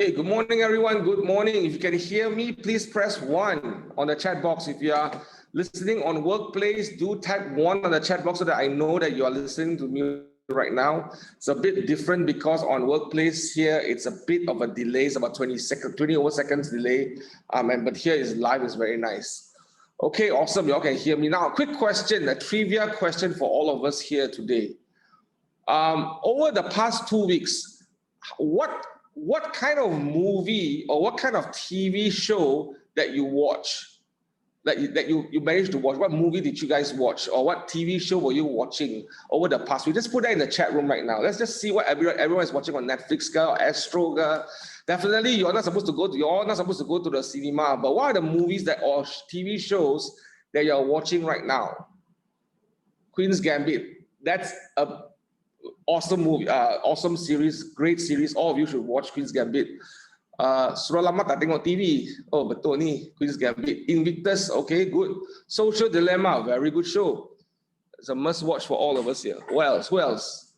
Hey, good morning, everyone. Good morning. If you can hear me, please press 1 on the chat box. If you are listening on Workplace, do type 1 on the chat box so that I know that you are listening to me right now. It's a bit different because on Workplace here, it's a bit of a delay. It's about 20 over seconds delay. But here is live, is very nice. Okay, awesome. You all can hear me now. Quick question, a trivia question for all of us here today. Over the past 2 weeks, what kind of movie or what kind of TV show that you watch, that you managed to watch? What movie did you guys watch, or what TV show were you watching over the past week? Just put that in the chat room right now. Let's just see what everyone is watching on Netflix or Astro. Definitely, you're not supposed to go to the cinema. But what are the movies or TV shows that you're watching right now? Queen's Gambit. That's a awesome movie, awesome series, great series. All of you should watch Queen's Gambit. Surah lama tak tengok TV. Oh, betul ni, Queen's Gambit. Invictus, okay, good. Social Dilemma, very good show. It's a must watch for all of us here. Who else?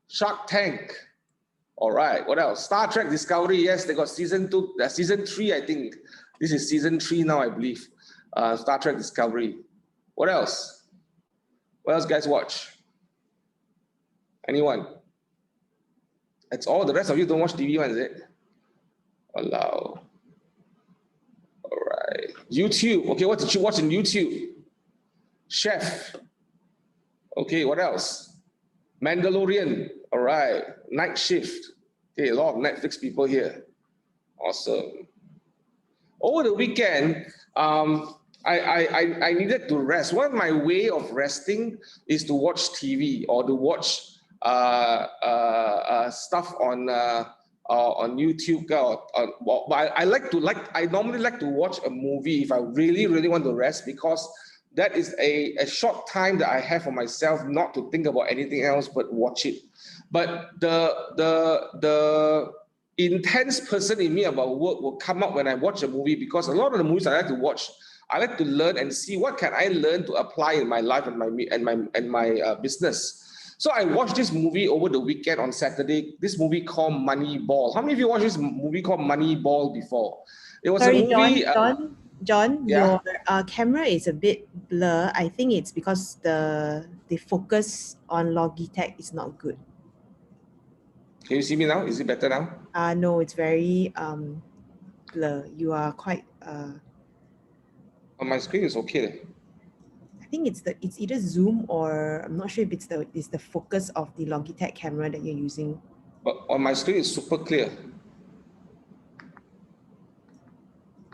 Shark Tank. All right, what else? Star Trek Discovery, yes, they got season 2, season 3, I think. This is season 3 now, I believe. Star Trek Discovery. What else? What else guys watch? Anyone? That's all. The rest of you don't watch TV, is it? Allow. All right. YouTube. Okay, what did you watch on YouTube? Chef. Okay, what else? Mandalorian. All right. Night Shift. Okay, a lot of Netflix people here. Awesome. Over the weekend, I needed to rest. One of my way of resting is to watch TV or to watch stuff on YouTube. I normally like to watch a movie if I really want to rest, because that is a short time that I have for myself, not to think about anything else but watch it. But the intense person in me about work will come up when I watch a movie, because a lot of the movies I like to watch, I like to learn and see what can I learn to apply in my life and my business. So I watched this movie over the weekend on Saturday, this movie called Moneyball. How many of you watched this movie called Moneyball before? It was a movie... John, yeah? Your camera is a bit blur. I think it's because the focus on Logitech is not good. Can you see me now? Is it better now? No, it's very blur. You are quite... On my screen, it's okay. I think it's either Zoom, or I'm not sure if it's the focus of the Logitech camera that you're using. But on my screen, it's super clear.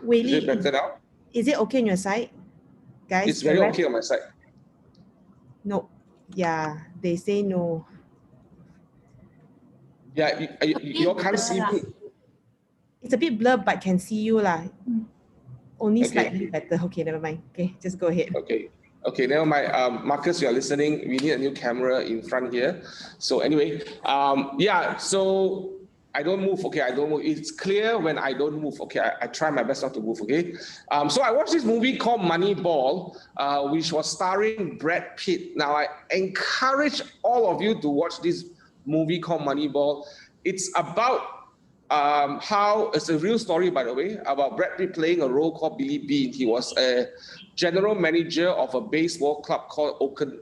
Really? Is it better now? Is it okay on your side, guys? It's very okay on my side. No. Yeah, they say no. Yeah, you all can't see me. It's a bit blurred, but can see you lah. Only slightly better. Okay, never mind. Okay, just go ahead. Okay, never mind. Marcus, you are listening. We need a new camera in front here. So anyway, yeah, so I don't move. Okay, I don't move. It's clear when I don't move. Okay, I try my best not to move. Okay, so I watched this movie called Moneyball, which was starring Brad Pitt. Now, I encourage all of you to watch this movie called Moneyball. It's about it's a real story, by the way, about Brad Pitt playing a role called Billy Bean. He was a general manager of a baseball club called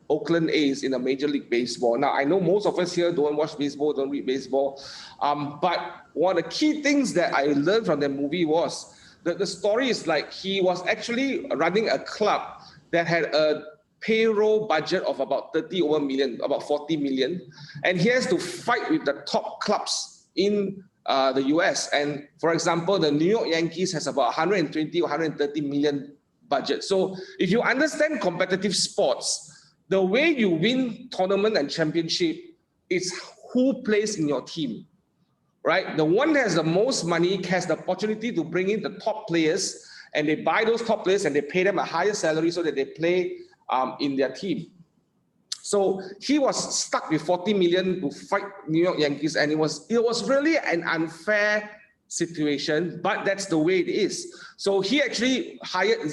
Oakland A's in a Major League Baseball. Now, I know most of us here don't watch baseball, don't read baseball, but one of the key things that I learned from the movie was that the story is like he was actually running a club that had a payroll budget of about 30 over million, about 40 million, and he has to fight with the top clubs in the US. And for example, the New York Yankees has about 120 or 130 million budget. So if you understand competitive sports, the way you win tournament and championship is who plays in your team, right? The one that has the most money has the opportunity to bring in the top players, and they buy those top players and they pay them a higher salary so that they play in their team. So he was stuck with 40 million to fight New York Yankees, and it was really an unfair situation, but that's the way it is. So he actually hired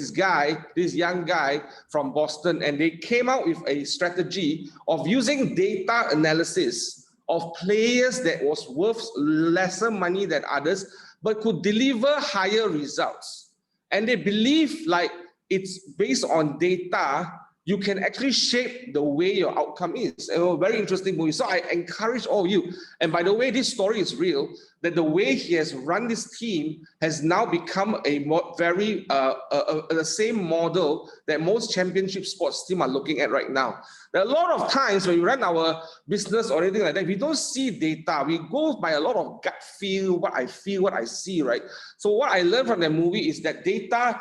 this young guy from Boston, and they came out with a strategy of using data analysis of players that was worth lesser money than others, but could deliver higher results. And they believe like it's based on data, you can actually shape the way your outcome is. A very interesting movie. So I encourage all of you. And by the way, this story is real, that the way he has run this team has now become a the same model that most championship sports teams are looking at right now. There are a lot of times when we run our business or anything like that, we don't see data. We go by a lot of gut feel, what I feel, what I see, right? So what I learned from the movie is that data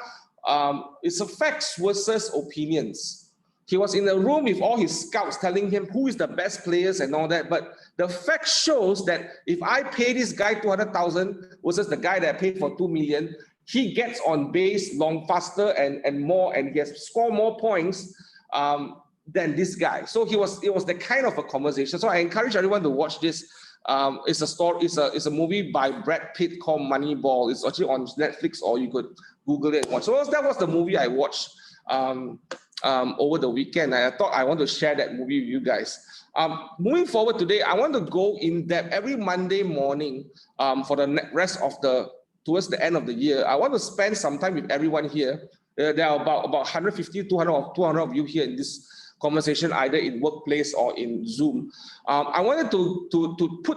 is a facts versus opinions. He was in a room with all his scouts telling him who is the best players and all that. But the fact shows that if I pay this guy 200,000 versus the guy that I paid for 2 million, he gets on base faster and more, and gets score more points than this guy. So it was the kind of a conversation. So I encourage everyone to watch this. It's a movie by Brad Pitt called Moneyball. It's actually on Netflix, or you could Google it and watch. So that was the movie I watched over the weekend. I thought I want to share that movie with you guys. Moving forward today, I want to go in depth every Monday morning for the rest of towards the end of the year. I want to spend some time with everyone here. There are about 150, 200 of you here in this conversation, either in workplace or in Zoom. I wanted to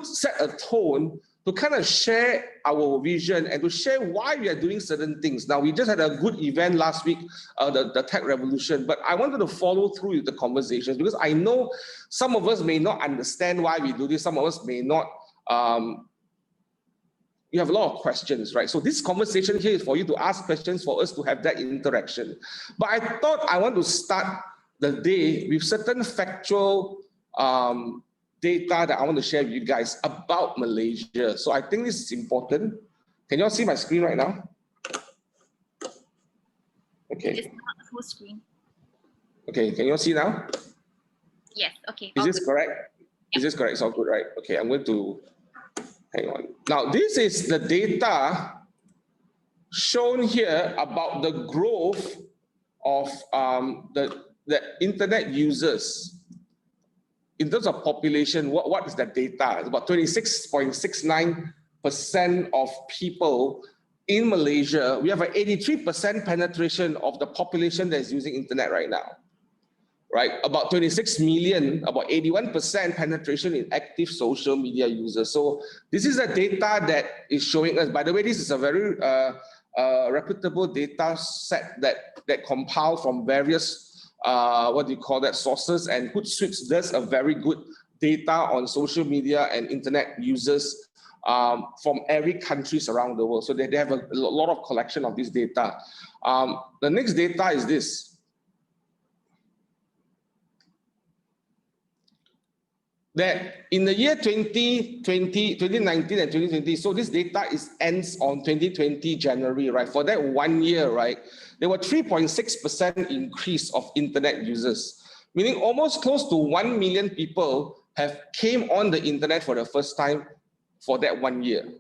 set a tone to kind of share our vision and to share why we are doing certain things. Now, we just had a good event last week, the Tech Revolution, but I wanted to follow through with the conversations because I know some of us may not understand why we do this. Some of us may not. You have a lot of questions, right? So this conversation here is for you to ask questions, for us to have that interaction. But I thought I want to start the day with certain factual data that I want to share with you guys about Malaysia. So I think this is important. Can you all see my screen right now? Okay. It's not full screen. Okay, can you all see now? Yes, okay. Is this correct? Yeah. Is this correct? It's all good, right? Okay, I'm going to, hang on. Now, this is the data shown here about the growth of the internet users. In terms of population, what is that data? It's about 26.69% of people in Malaysia. We have an 83% penetration of the population that is using internet right now, right? About 26 million, about 81% penetration in active social media users. So this is the data that is showing us. By the way, this is a very reputable data set that compiled from various sources, and Hootsuite does a very good data on social media and internet users from every countries around the world. So they have a lot of collection of this data. The next data is this. That in the year 2019 and 2020, so this data ends on 2020 January, right? For that 1 year, right, there were 3.6% increase of internet users, meaning almost close to 1 million people have came on the internet for the first time for that 1 year,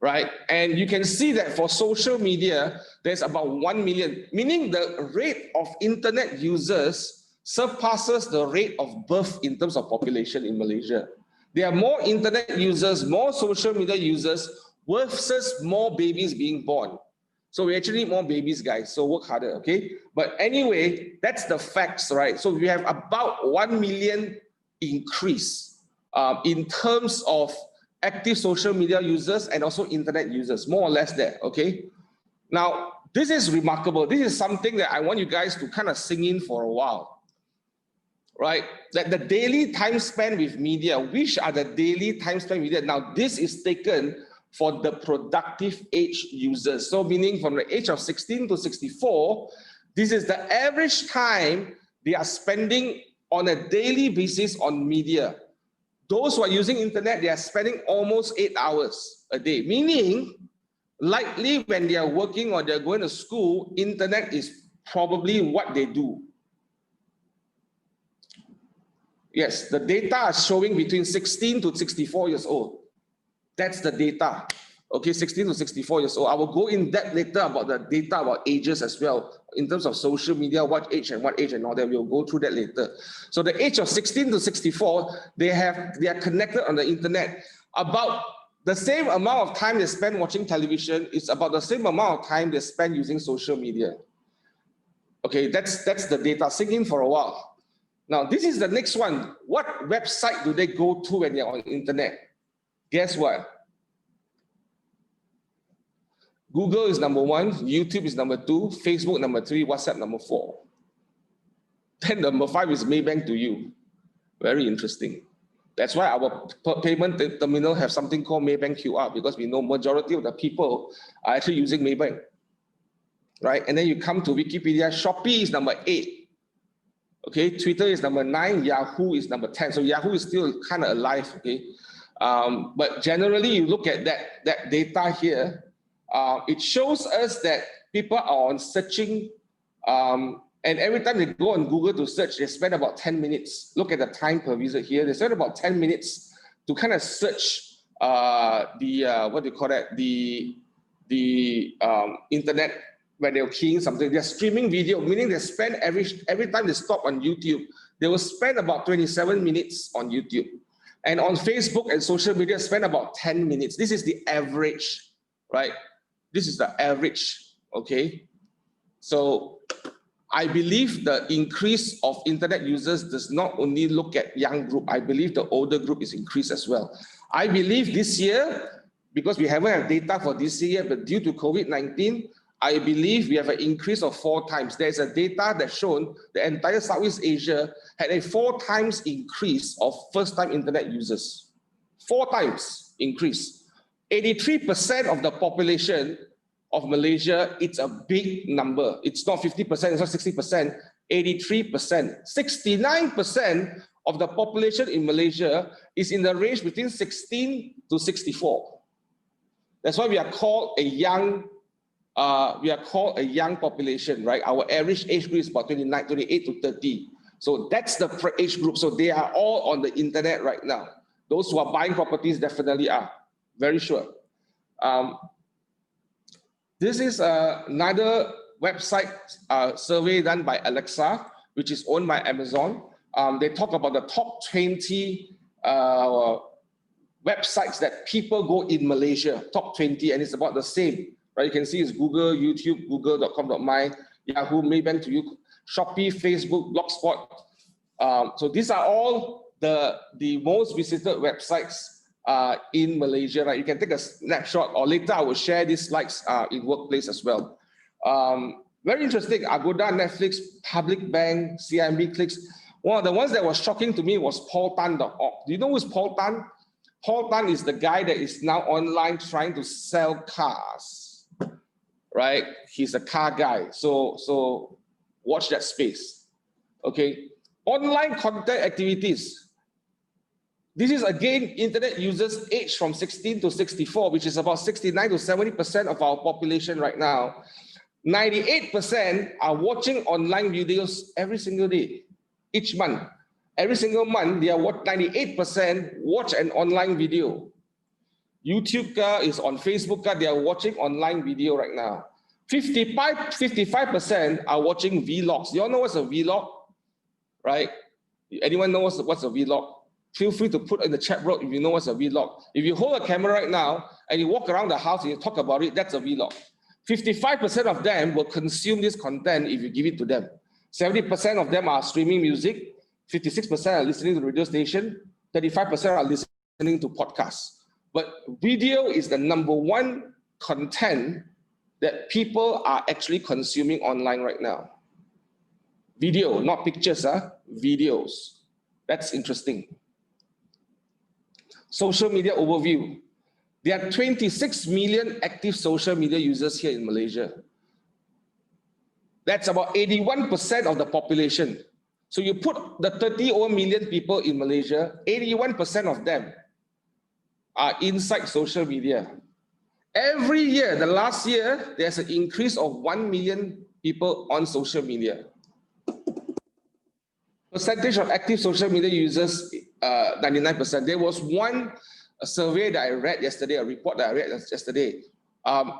right? And you can see that for social media, there's about 1 million, meaning the rate of internet users surpasses the rate of birth in terms of population in Malaysia. There are more internet users, more social media users versus more babies being born. So we actually need more babies, guys. So work harder, okay? But anyway, that's the facts, right? So we have about 1 million increase in terms of active social media users and also internet users, more or less there, okay? Now, this is remarkable. This is something that I want you guys to kind of sink in for a while. Right, that the daily time spent with media, which are the daily time spent with media? Now, this is taken for the productive age users. So meaning from the age of 16 to 64, this is the average time they are spending on a daily basis on media. Those who are using internet, they are spending almost 8 hours a day, meaning likely when they are working or they're going to school, internet is probably what they do. Yes, the data are showing between 16 to 64 years old. That's the data. Okay, 16 to 64 years old. I will go in depth later about the data about ages as well in terms of social media, what age and all that. We'll go through that later. So the age of 16 to 64, they are connected on the internet. About the same amount of time they spend watching television is about the same amount of time they spend using social media. Okay, that's the data. Sink in for a while. Now, this is the next one. What website do they go to when they're on the internet? Guess what? Google is number 1, YouTube is number 2, Facebook number 3, WhatsApp number 4. Then number 5 is Maybank to you. Very interesting. That's why our payment terminal have something called Maybank QR, because we know majority of the people are actually using Maybank, right? And then you come to Wikipedia, Shopee is number 8. Okay, Twitter is number 9, Yahoo is number 10. So Yahoo is still kind of alive, okay? But generally, you look at that data here, it shows us that people are on searching, and every time they go on Google to search, they spend about 10 minutes. Look at the time per visit here. They spend about 10 minutes to kind of search what do you call that? The internet, where they're keying something. They're streaming video, meaning they spend every time they stop on YouTube, they will spend about 27 minutes on YouTube. And on Facebook and social media, spend about 10 minutes. This is the average, right? This is the average, okay? So I believe the increase of internet users does not only look at young group. I believe the older group is increased as well. I believe this year, because we haven't had data for this year, but due to COVID-19, I believe we have an increase of 4 times. There's a data that's shown the entire Southeast Asia had a 4 times increase of first-time internet users. 4 times increase. 83% of the population of Malaysia, it's a big number. It's not 50%, it's not 60%, 83%. 69% of the population in Malaysia is in the range between 16 to 64. That's why we are called a young population, right? Our average age group is about 28 to 30. So that's the age group. So they are all on the internet right now. Those who are buying properties definitely are, very sure. This is another website survey done by Alexa, which is owned by Amazon. They talk about the top 20 websites that people go in Malaysia, top 20, and it's about the same. Right, you can see it's Google, YouTube, google.com.my, Yahoo, Maybank to you, Shopee, Facebook, Blogspot. So these are all the most visited websites in Malaysia. Right, you can take a snapshot, or later I will share these slides in Workplace as well. Very interesting. Agoda, Netflix, Public Bank, CIMB Clicks. One of the ones that was shocking to me was paultan.org. Do you know who's Paul Tan? Paul Tan is the guy that is now online trying to sell cars. Right, he's a car guy. So watch that space. Okay, online content activities. This is again internet users aged from 16 to 64, which is about 69 to 70% of our population right now. 98% are watching online videos every single day, each month. Every single month, they are 98% watch an online video. YouTube is on Facebook, they are watching online video right now. 55% are watching vlogs. You all know what's a vlog, right? Anyone knows what's a vlog? Feel free to put in the chat box if you know what's a vlog. If you hold a camera right now and you walk around the house and you talk about it, that's a vlog. 55% of them will consume this content if you give it to them. 70% of them are streaming music. 56% are listening to the radio station. 35% are listening to podcasts. But video is the #1 content that people are actually consuming online right now. Video, not pictures, videos. That's interesting. Social media overview. There are 26 million active social media users here in Malaysia. That's about 81% of the population. So you put the 30 million people in Malaysia, 81% of them are inside social media. Every year, the last year, there's an increase of 1 million people on social media. Percentage of active social media users, 99%. There was one survey that I read yesterday, a report that I read yesterday.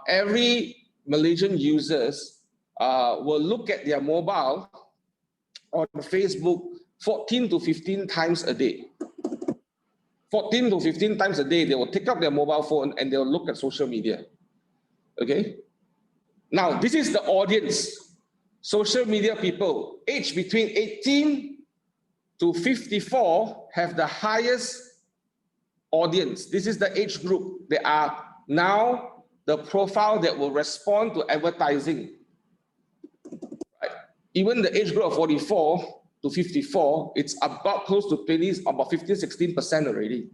Every Malaysian users will look at their mobile on Facebook 14 to 15 times a day. 14 to 15 times a day, they will take up their mobile phone and they'll look at social media. Okay? Now, this is the audience. Social media people aged between 18 to 54 have the highest audience. This is the age group. They are now the profile that will respond to advertising. Right? Even the age group of 44 to 54, it's about close to 20, about 15, 16% already.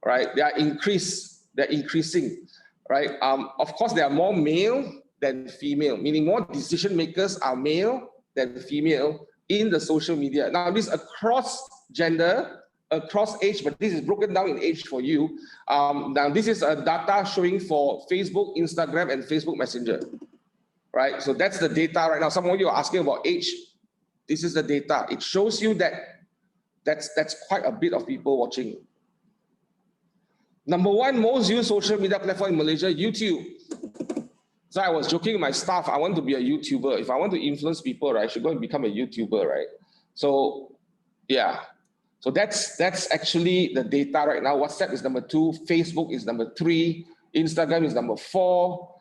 Right? They're increasing. Right? Of course, there are more male than female, meaning more decision makers are male than female in the social media. Now, this is across gender, across age, but this is broken down in age for you. Now, this is a data showing for Facebook, Instagram, and Facebook Messenger, right? So that's the data right now. Some of you are asking about age. This is the data. It shows you that that's quite a bit of people watching. Number one most used social media platform in Malaysia, YouTube. So I was joking with my staff, I want to be a YouTuber. If I want to influence people, right, I should go and become a YouTuber, right? So yeah, so that's actually the data right now. WhatsApp is number 2, Facebook is number 3, Instagram is number 4,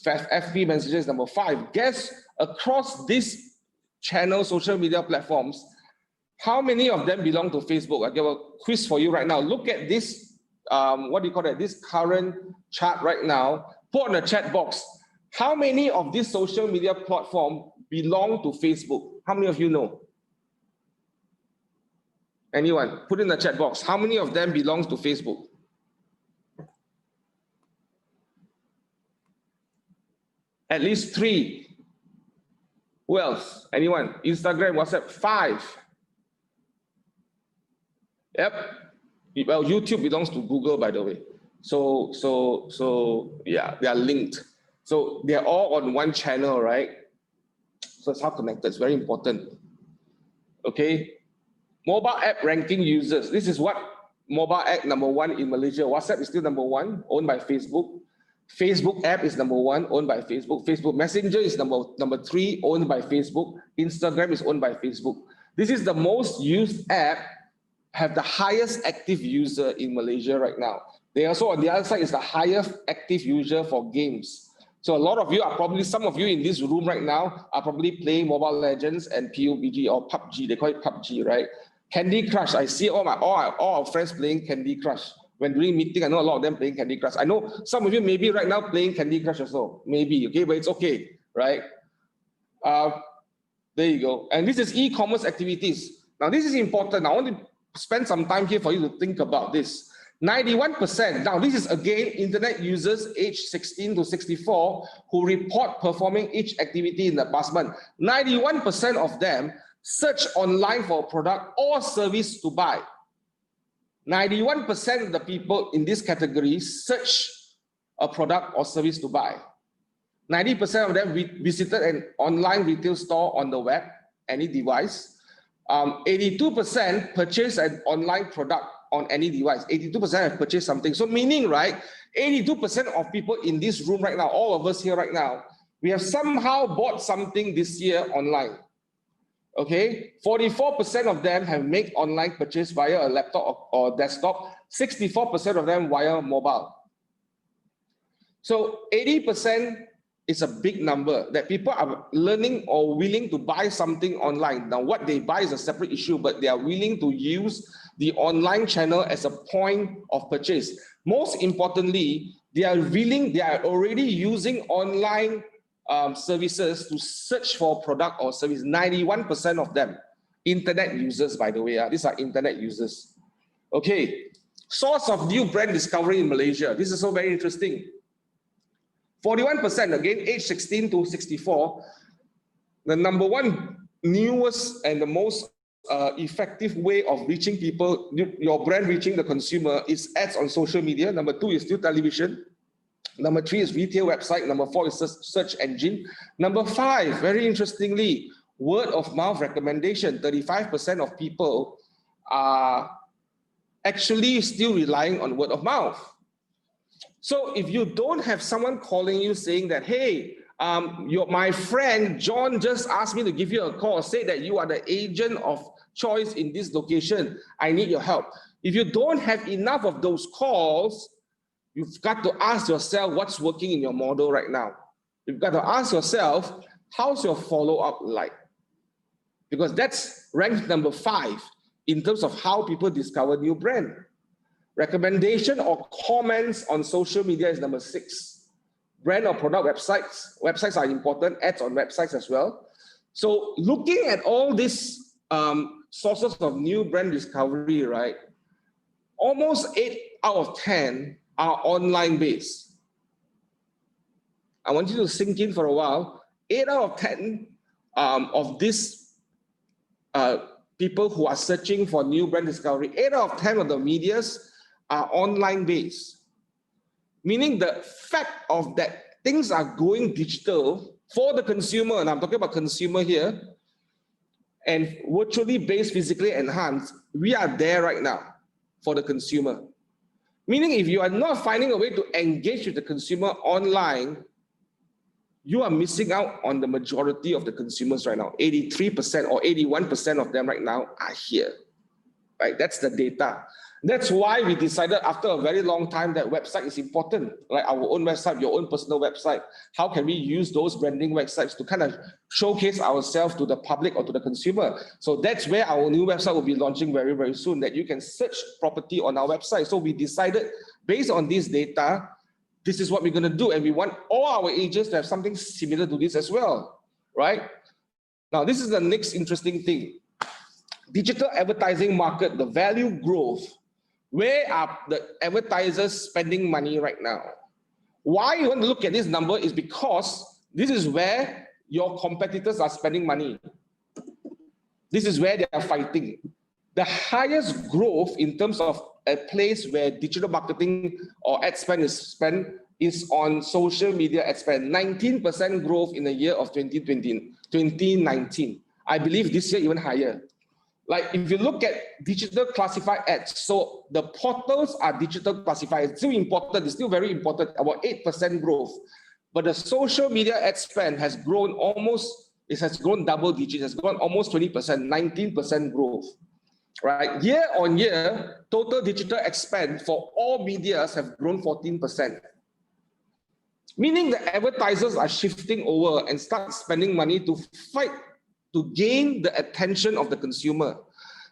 FB Messenger is number 5. Guess across these channel social media platforms, how many of them belong to Facebook? I give a quiz for you right now. Look at this, what do you call it? This current chart right now. Put on the chat box. How many of these social media platforms belong to Facebook? How many of you know? Anyone? Put in the chat box. How many of them belongs to Facebook? At least 3. Who else? Anyone? Instagram, WhatsApp, 5. Yep. Well, YouTube belongs to Google, by the way. So yeah, they are linked. So they're all on one channel, right? So it's how connected. It's very important. Okay. Mobile app ranking users. This is what mobile app number 1 in Malaysia. WhatsApp is still number 1, owned by Facebook. Facebook app is number 1, owned by Facebook. Facebook Messenger is number 3, owned by Facebook. Instagram is owned by Facebook. This is the most used app, have the highest active user in Malaysia right now. They also, on the other side, is the highest active user for games. So a lot of you are probably, some of you in this room right now are probably playing Mobile Legends and PUBG or PUBG. They call it PUBG, right? Candy Crush. I see all our friends playing Candy Crush. When doing meeting, I know a lot of them playing Candy Crush. I know some of you maybe right now playing Candy Crush also. Maybe, okay, but it's okay, right? There you go. And this is e-commerce activities. Now this is important. I want to spend some time here for you to think about this. 91%, now this is again internet users aged 16 to 64 who report performing each activity in the past month. 91% of them search online for a product or service to buy. 91% of the people in this category search a product or service to buy. 90% of them visited an online retail store on the web, any device. 82% purchased an online product on any device. 82% have purchased something. So meaning, right, 82% of people in this room right now, all of us here right now, we have somehow bought something this year online. Okay, 44% of them have made online purchase via a laptop or desktop, 64% of them via mobile. So 80% is a big number that people are learning or willing to buy something online. Now, what they buy is a separate issue, but they are willing to use the online channel as a point of purchase. Most importantly, they are already using online services to search for a product or service. 91% of them, internet users, by the way, these are internet users. Okay, source of new brand discovery in Malaysia. This is so very interesting. 41%, again, age 16 to 64. The number one newest and the most effective way of reaching people, your brand reaching the consumer, is ads on social media. Number 2 is still television. Number 3 is retail website. Number 4 is search engine. Number 5, very interestingly, word of mouth recommendation. 35% of people are actually still relying on word of mouth. So if you don't have someone calling you saying that, hey, My friend John just asked me to give you a call, say that you are the agent of choice in this location. I need your help. If you don't have enough of those calls, you've got to ask yourself what's working in your model right now. You've got to ask yourself, how's your follow-up like? Because that's ranked number 5 in terms of how people discover new brand. Recommendation or comments on social media is number 6. Brand or product websites. Websites are important, ads on websites as well. So looking at all these sources of new brand discovery, right? Almost 8 out of 10 are online based. I want you to sink in for a while. 8 out of 10 of these people who are searching for new brand discovery, 8 out of 10 of the medias are online based. Meaning the fact of that things are going digital for the consumer, and I'm talking about consumer here, and virtually based, physically enhanced, we are there right now for the consumer. Meaning if you are not finding a way to engage with the consumer online, you are missing out on the majority of the consumers right now. 83% or 81% of them right now are here, right? That's the data. That's why we decided after a very long time that website is important, like our own website, your own personal website. How can we use those branding websites to kind of showcase ourselves to the public or to the consumer? So that's where our new website will be launching very, very soon, that you can search property on our website. So we decided based on this data, this is what we're going to do. And we want all our agents to have something similar to this as well, right? Now, this is the next interesting thing. Digital advertising market, the value growth. Where are the advertisers spending money right now? Why you want to look at this number is because this is where your competitors are spending money. This is where they are fighting. The highest growth in terms of a place where digital marketing or ad spend is spent is on social media ad spend. 19% growth in the year of 2019. I believe this year even higher. Like if you look at digital classified ads, so the portals are digital classified. It's still important, it's still very important, about 8% growth. But the social media ad spend has grown it has grown double digits, has grown almost 20%, 19% growth. Right? Year on year, total digital ad spend for all medias have grown 14%. Meaning the advertisers are shifting over and start spending money to fight to gain the attention of the consumer.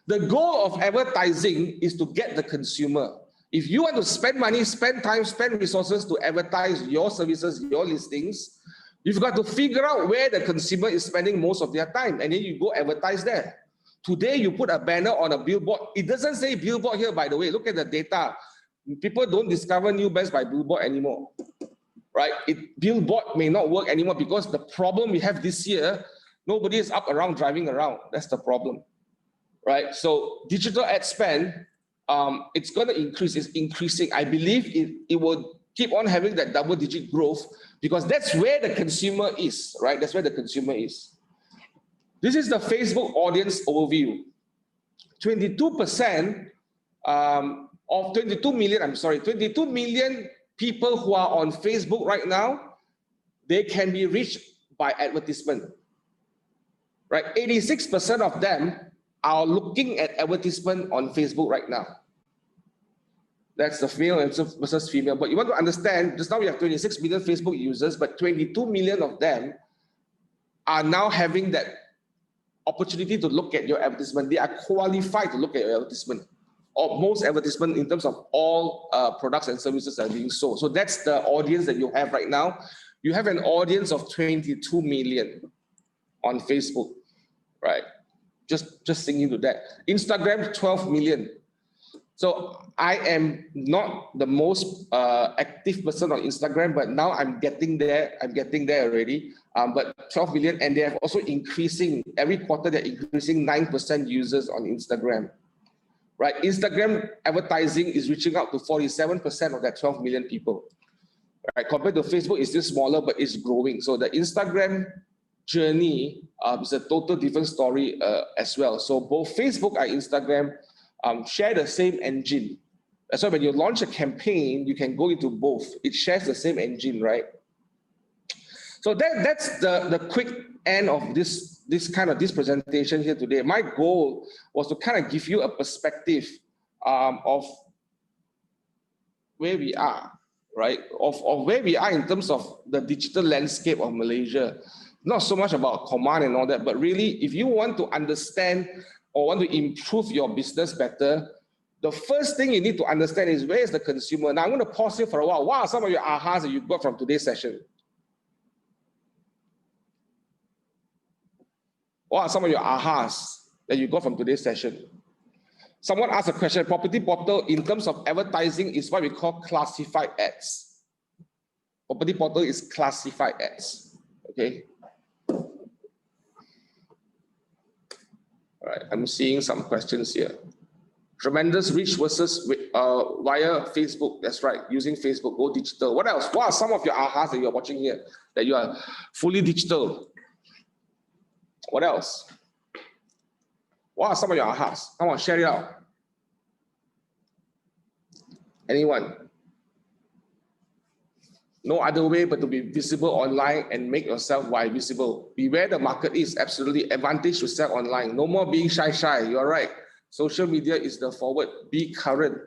The goal of advertising is to get the consumer. If you want to spend money, spend time, spend resources to advertise your services, your listings, you've got to figure out where the consumer is spending most of their time, and then you go advertise there. Today, you put a banner on a billboard. It doesn't say billboard here, by the way. Look at the data. People don't discover new brands by billboard anymore, right? Billboard may not work anymore because the problem we have this year, nobody is up around driving around. That's the problem, right? So digital ad spend, it's going to increase. It's increasing. I believe it will keep on having that double-digit growth because that's where the consumer is, right? That's where the consumer is. This is the Facebook audience overview. 22% of 22 million people who are on Facebook right now, they can be reached by advertisement. Right, 86% of them are looking at advertisement on Facebook right now. That's the male versus female. But you want to understand, just now we have 26 million Facebook users, but 22 million of them are now having that opportunity to look at your advertisement. They are qualified to look at your advertisement, or most advertisement in terms of all products and services that are being sold. So that's the audience that you have right now. You have an audience of 22 million on Facebook. Right, just singing to that. Instagram, 12 million. So I am not the most active person on Instagram, but now I'm getting there. I'm getting there already. But 12 million, and they have also increasing every quarter. They're increasing 9% users on Instagram. Right, Instagram advertising is reaching out to 47% of that 12 million people. Right, compared to Facebook, it's still smaller, but it's growing. So the Instagram journey is a total different story as well. So both Facebook and Instagram share the same engine. That's why when you launch a campaign, you can go into both. It shares the same engine, right? So that's the quick end of this presentation here today. My goal was to kind of give you a perspective of where we are, right? Of where we are in terms of the digital landscape of Malaysia. Not so much about command and all that, but really, if you want to understand or want to improve your business better, the first thing you need to understand is where is the consumer. Now I'm going to pause here for a while. What are some of your ahas that you got from today's session? What are some of your ahas that you got from today's session? Someone asked a question, property portal in terms of advertising is what we call classified ads. Property portal is classified ads, okay? All right, I'm seeing some questions here. Tremendous reach versus via Facebook. That's right, using Facebook, go digital. What else? What are some of your ahas that you're watching here that you are fully digital? What else? What are some of your ahas? Come on, share it out. Anyone? No other way but to be visible online and make yourself wide visible. Be where the market is. Absolutely advantage to sell online. No more being shy. You're right. Social media is the forward. Be current.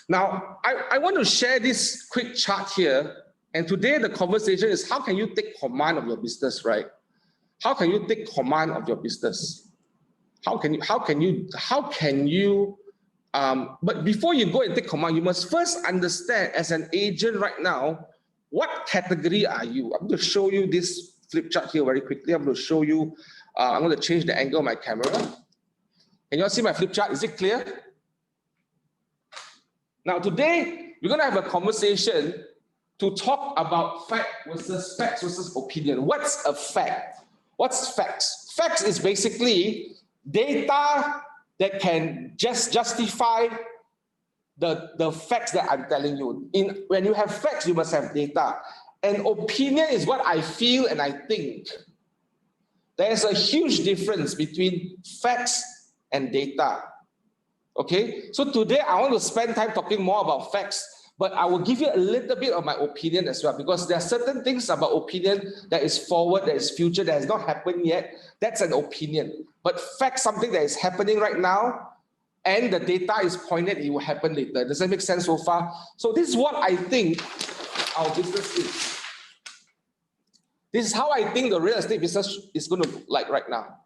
Now, I want to share this quick chart here. And today the conversation is how can you take command of your business, right? How can you take command of your business? But before you go and take command, you must first understand as an agent right now, what category are you? I'm going to show you this flip chart here very quickly. I'm going to show you, I'm going to change the angle of my camera. Can you all see my flip chart? Is it clear? Now today, we're going to have a conversation to talk about facts versus opinion. What's a fact? What's facts? Facts is basically data that can just justify the facts that I'm telling you. When you have facts, you must have data. And opinion is what I feel and I think. There's a huge difference between facts and data. Okay? So today I want to spend time talking more about facts, but I will give you a little bit of my opinion as well, because there are certain things about opinion that is forward, that is future, that has not happened yet. That's an opinion. But fact, something that is happening right now, and the data is pointed, it will happen later. Does that make sense so far? So this is what I think our business is. This is how I think the real estate business is going to look like right now.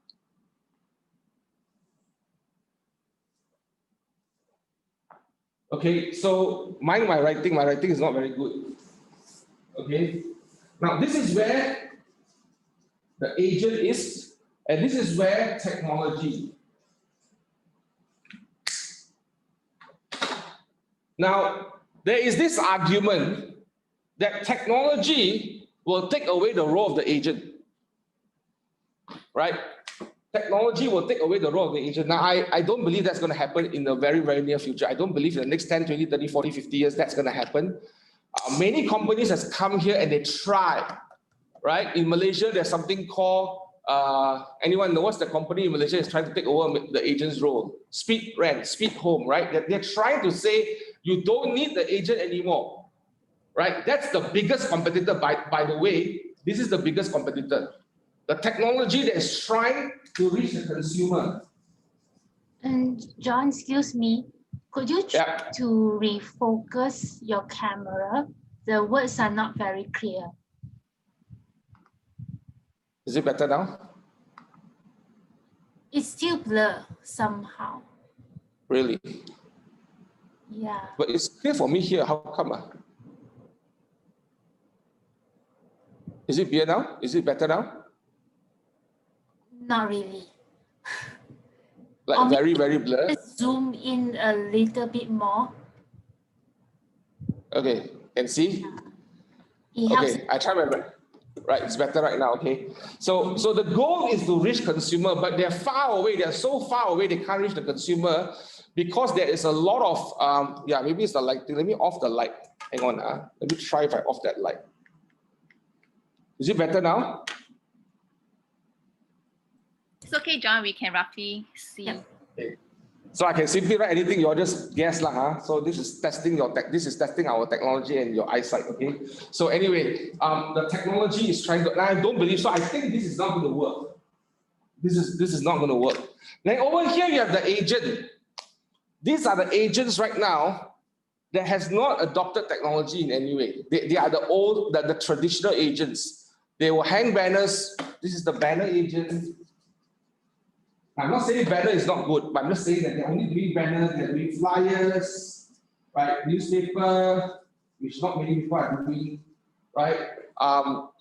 Okay, so mind my writing is not very good. Okay, now this is where the agent is, and this is where technology. Now, there is this argument that technology will take away the role of the agent, right? Technology will take away the role of the agent. Now, I don't believe that's going to happen in the very, very near future. I don't believe in the next 10, 20, 30, 40, 50 years that's going to happen. Many companies has come here and they try, right? In Malaysia, there's something called, anyone know what's the company in Malaysia is trying to take over the agent's role? Speed Rent, Speed Home, right? They're trying to say you don't need the agent anymore, right? That's the biggest competitor, by the way. This is the biggest competitor. The technology that is trying to reach the consumer. And John, excuse me, could you try to refocus your camera? The words are not very clear. Is it better now? It's still blur somehow. Really? Yeah. But it's clear for me here. How come? Is it clear now? Is it better now? Not really. Like very, very blurred? Zoom in a little bit more. Okay, and see? It Okay, I try my best. Right, it's better right now, okay? So the goal is to reach consumer, but they're far away. They're so far away, they can't reach the consumer because there is a lot of, yeah, maybe it's the lighting. Let me off the light. Hang on, let me try if I off that light. Is it better now? It's okay, John. We can roughly see. Yeah. Okay. So I can simply write anything, you all just guess lah, huh? So this is testing our technology and your eyesight, okay? So anyway, the technology is trying to, and I don't believe so. I think this is not going to work. This is not going to work. Then over here you have the agent. These are the agents right now that has not adopted technology in any way. They are the traditional agents. They will hang banners. This is the banner agent. I'm not saying banner is not good, but I'm just saying that they're only doing banners, they're doing flyers, right? Newspaper, which not many people are doing, right?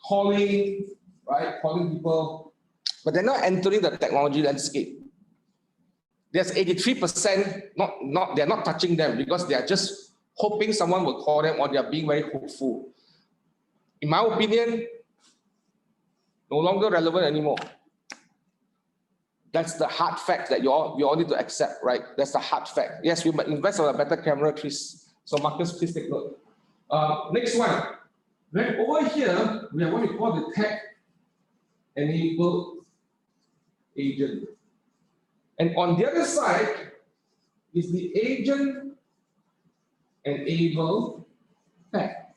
Calling, right? Calling people, but they're not entering the technology landscape. There's 83%, they're not touching them because they are just hoping someone will call them, or they are being very hopeful. In my opinion, no longer relevant anymore. That's the hard fact that we all need to accept, right? That's the hard fact. Yes, we might invest on a better camera, Chris. So Marcus, please take note. Next one. Then over here, we have what we call the tech-enabled agent. And on the other side is the agent-enabled tech.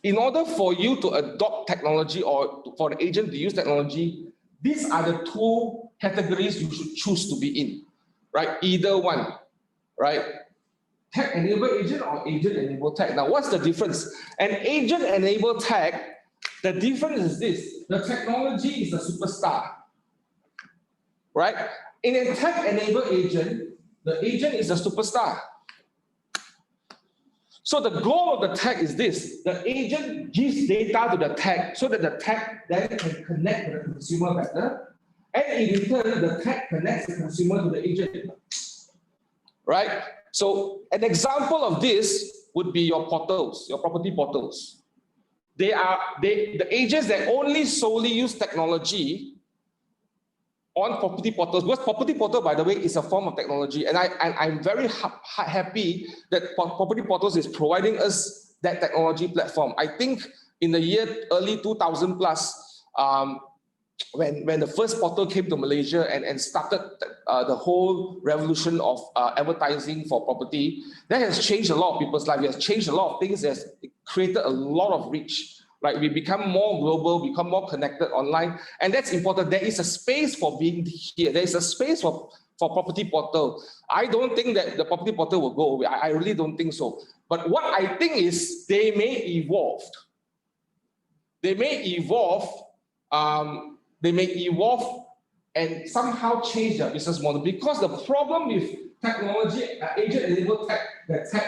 In order for you to adopt technology or for the agent to use technology, these are the two categories you should choose to be in, right? Either one, right? Tech-enabled agent or agent-enabled tech. Now, what's the difference? An agent-enabled tech, the difference is this: the technology is the superstar, right? In a tech-enabled agent, the agent is the superstar. So the goal of the tech is this: the agent gives data to the tech so that the tech then can connect with the consumer better. And in return, the tech connects the consumer to the agent. Right? So an example of this would be your portals, your property portals. The agents that only solely use technology on property portals, because property portal, by the way, is a form of technology, and I'm very happy that property portals is providing us that technology platform. I think in the year early 2000 plus, when the first portal came to Malaysia and started the whole revolution of advertising for property, that has changed a lot of people's lives. It has changed a lot of things. It has created a lot of reach. Right? We become more global, become more connected online, and that's important. There is a space for being here. There is a space for property portal. I don't think that the property portal will go away. I really don't think so. But what I think is they may evolve. They may evolve. They may evolve and somehow change their business model, because the problem with technology, agent-enabled tech,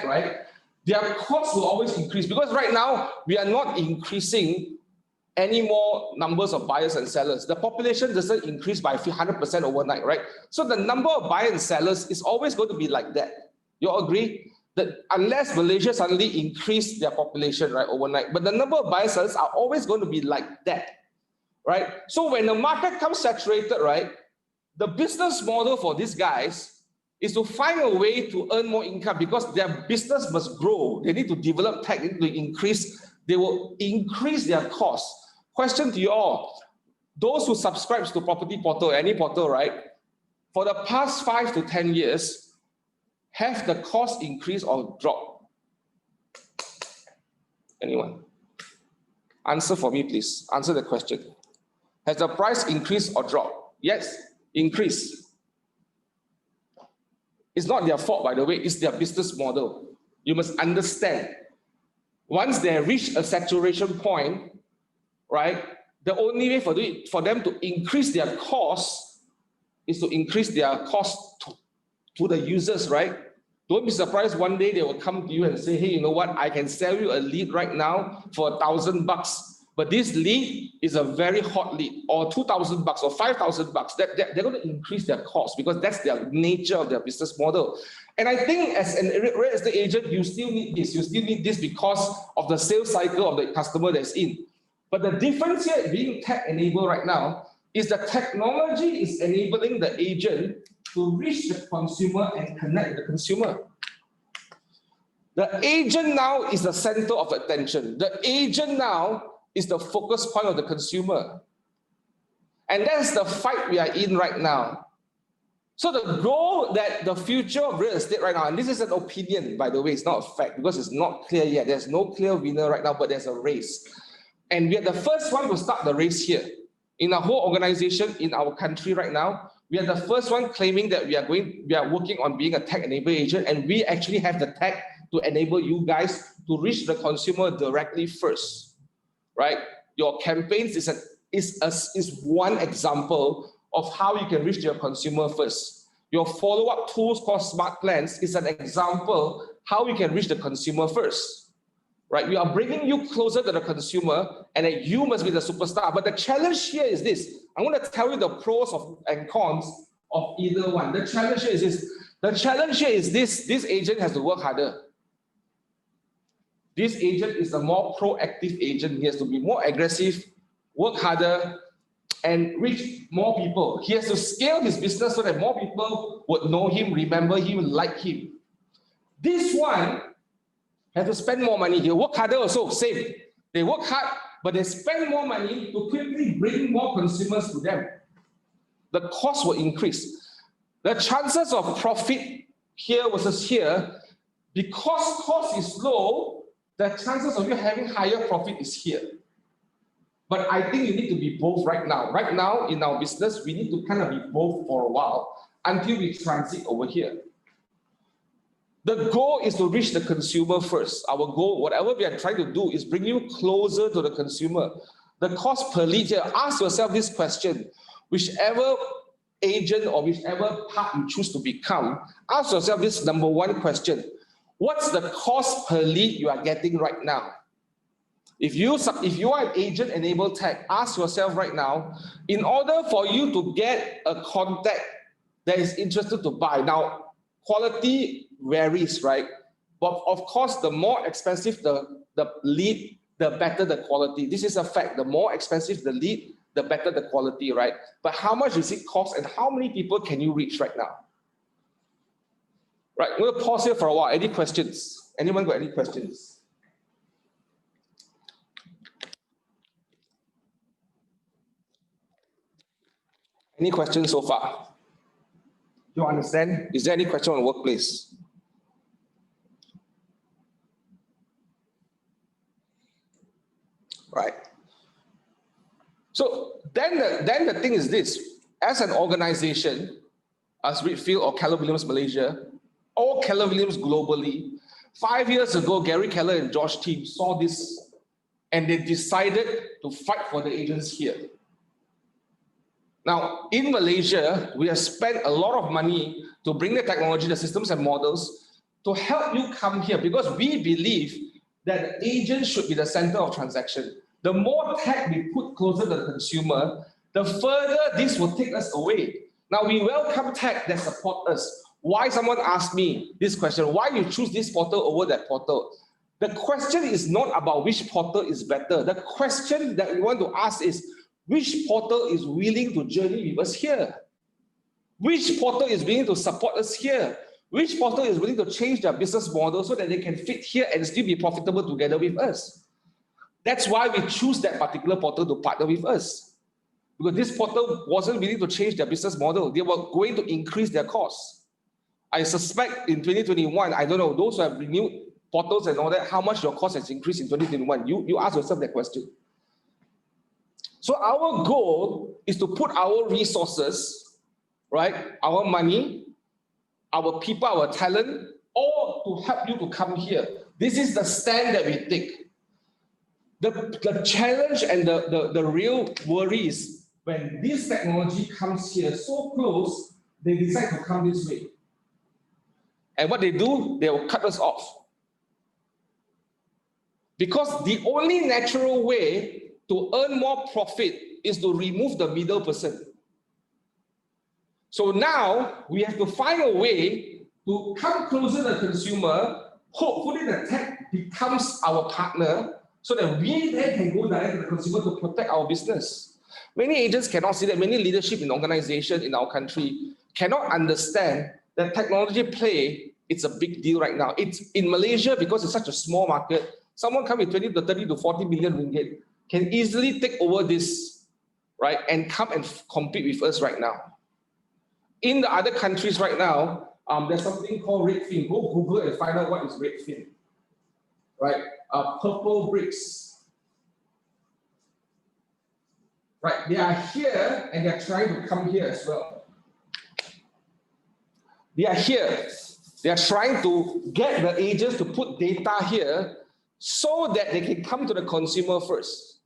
right? Their costs will always increase, because right now we are not increasing any more numbers of buyers and sellers. The population doesn't increase by 100% overnight, right? So the number of buyers and sellers is always going to be like that. You all agree? That unless Malaysia suddenly increase their population, right, overnight, but the number of buyers and sellers are always going to be like that, right? So when the market comes saturated, right, the business model for these guys is to find a way to earn more income, because their business must grow. They need to develop tech, they need to increase, they will increase their costs. Question to you all, those who subscribe to property portal, any portal, right, for the past 5 to 10 years, have the cost increased or dropped? Anyone? Answer for me, please. Answer the question. Has the price increased or dropped? Yes, increased. It's not their fault, by the way, it's their business model. You must understand. Once they reach a saturation point, right, the only way for them to increase their cost is to increase their cost to the users, right? Don't be surprised one day they will come to you and say, hey, you know what, I can sell you a lead right now for $1,000. But this lead is a very hot lead, or $2,000 or $5,000. They're going to increase their cost, because that's their nature of their business model. And I think as a real estate agent, you still need this. You still need this because of the sales cycle of the customer that's in. But the difference here, being tech-enabled right now, is the technology is enabling the agent to reach the consumer and connect with the consumer. The agent now is the center of attention. The agent now is the focus point of the consumer. And that's the fight we are in right now. So the goal that the future of real estate right now, and this is an opinion, by the way, it's not a fact because it's not clear yet. There's no clear winner right now, but there's a race. And we are the first one to start the race here. In our whole organization, in our country right now, we are the first one claiming that we are working on being a tech-enabled agent, and we actually have the tech to enable you guys to reach the consumer directly first, right? Your campaigns is one example of how you can reach your consumer first. Your follow-up tools called Smart Plans is an example how you can reach the consumer first, right? We are bringing you closer to the consumer, and that you must be the superstar. But the challenge here is this. I'm going to tell you the pros and cons of either one. The challenge here is this. The challenge here is this. This agent has to work harder. This agent is a more proactive agent. He has to be more aggressive, work harder, and reach more people. He has to scale his business so that more people would know him, remember him, like him. This one has to spend more money. He work harder also, same. They work hard, but they spend more money to quickly bring more consumers to them. The cost will increase. The chances of profit here versus here, because cost is low, the chances of you having higher profit is here. But I think you need to be both right now. Right now, in our business, we need to kind of be both for a while until we transit over here. The goal is to reach the consumer first. Our goal, whatever we are trying to do, is bring you closer to the consumer. The cost per lead here, ask yourself this question. Whichever agent or whichever part you choose to become, ask yourself this number one question. What's the cost per lead you are getting right now? If you are an agent-enabled tech, ask yourself right now, in order for you to get a contact that is interested to buy, now quality varies, right? But of course, the more expensive the lead, the better the quality. This is a fact. The more expensive the lead, the better the quality, right? But how much does it cost and how many people can you reach right now? Right, I'm going to pause here for a while. Any questions? Anyone got any questions? Any questions so far? Do you understand? Is there any question on workplace? Right. So then the thing is this. As an organization, as Whitfield or Keller Williams Malaysia, or Keller Williams globally, 5 years ago, Gary Keller and Josh team saw this and they decided to fight for the agents here. Now, in Malaysia, we have spent a lot of money to bring the technology, the systems and models to help you come here because we believe that the agent should be the center of transaction. The more tech we put closer to the consumer, the further this will take us away. Now, we welcome tech that support us. Why someone asked me this question, why you choose this portal over that portal? The question is not about which portal is better. The question that we want to ask is, which portal is willing to journey with us here? Which portal is willing to support us here? Which portal is willing to change their business model so that they can fit here and still be profitable together with us? That's why we choose that particular portal to partner with us. Because this portal wasn't willing to change their business model. They were going to increase their costs. I suspect in 2021, I don't know, those who have renewed portals and all that, how much your cost has increased in 2021? You ask yourself that question. So our goal is to put our resources, right, our money, our people, our talent, all to help you to come here. This is the stand that we take. The challenge and the real worry is when this technology comes here so close, they decide to come this way. And what they do, they will cut us off. Because the only natural way to earn more profit is to remove the middle person. So now we have to find a way to come closer to the consumer. Hopefully the tech becomes our partner so that we then can go direct to the consumer to protect our business. Many agents cannot see that. Many leadership in organizations in our country cannot understand that technology play, it's a big deal right now. It's in Malaysia, because it's such a small market, someone come with 20 to 30 to 40 million ringgit can easily take over this right, and come and compete with us right now. In the other countries right now, there's something called Redfin. Go Google and find out what is Redfin, right? Purple bricks, right? They are here and they're trying to come here as well. They are here. They are trying to get the agents to put data here so that they can come to the consumer first,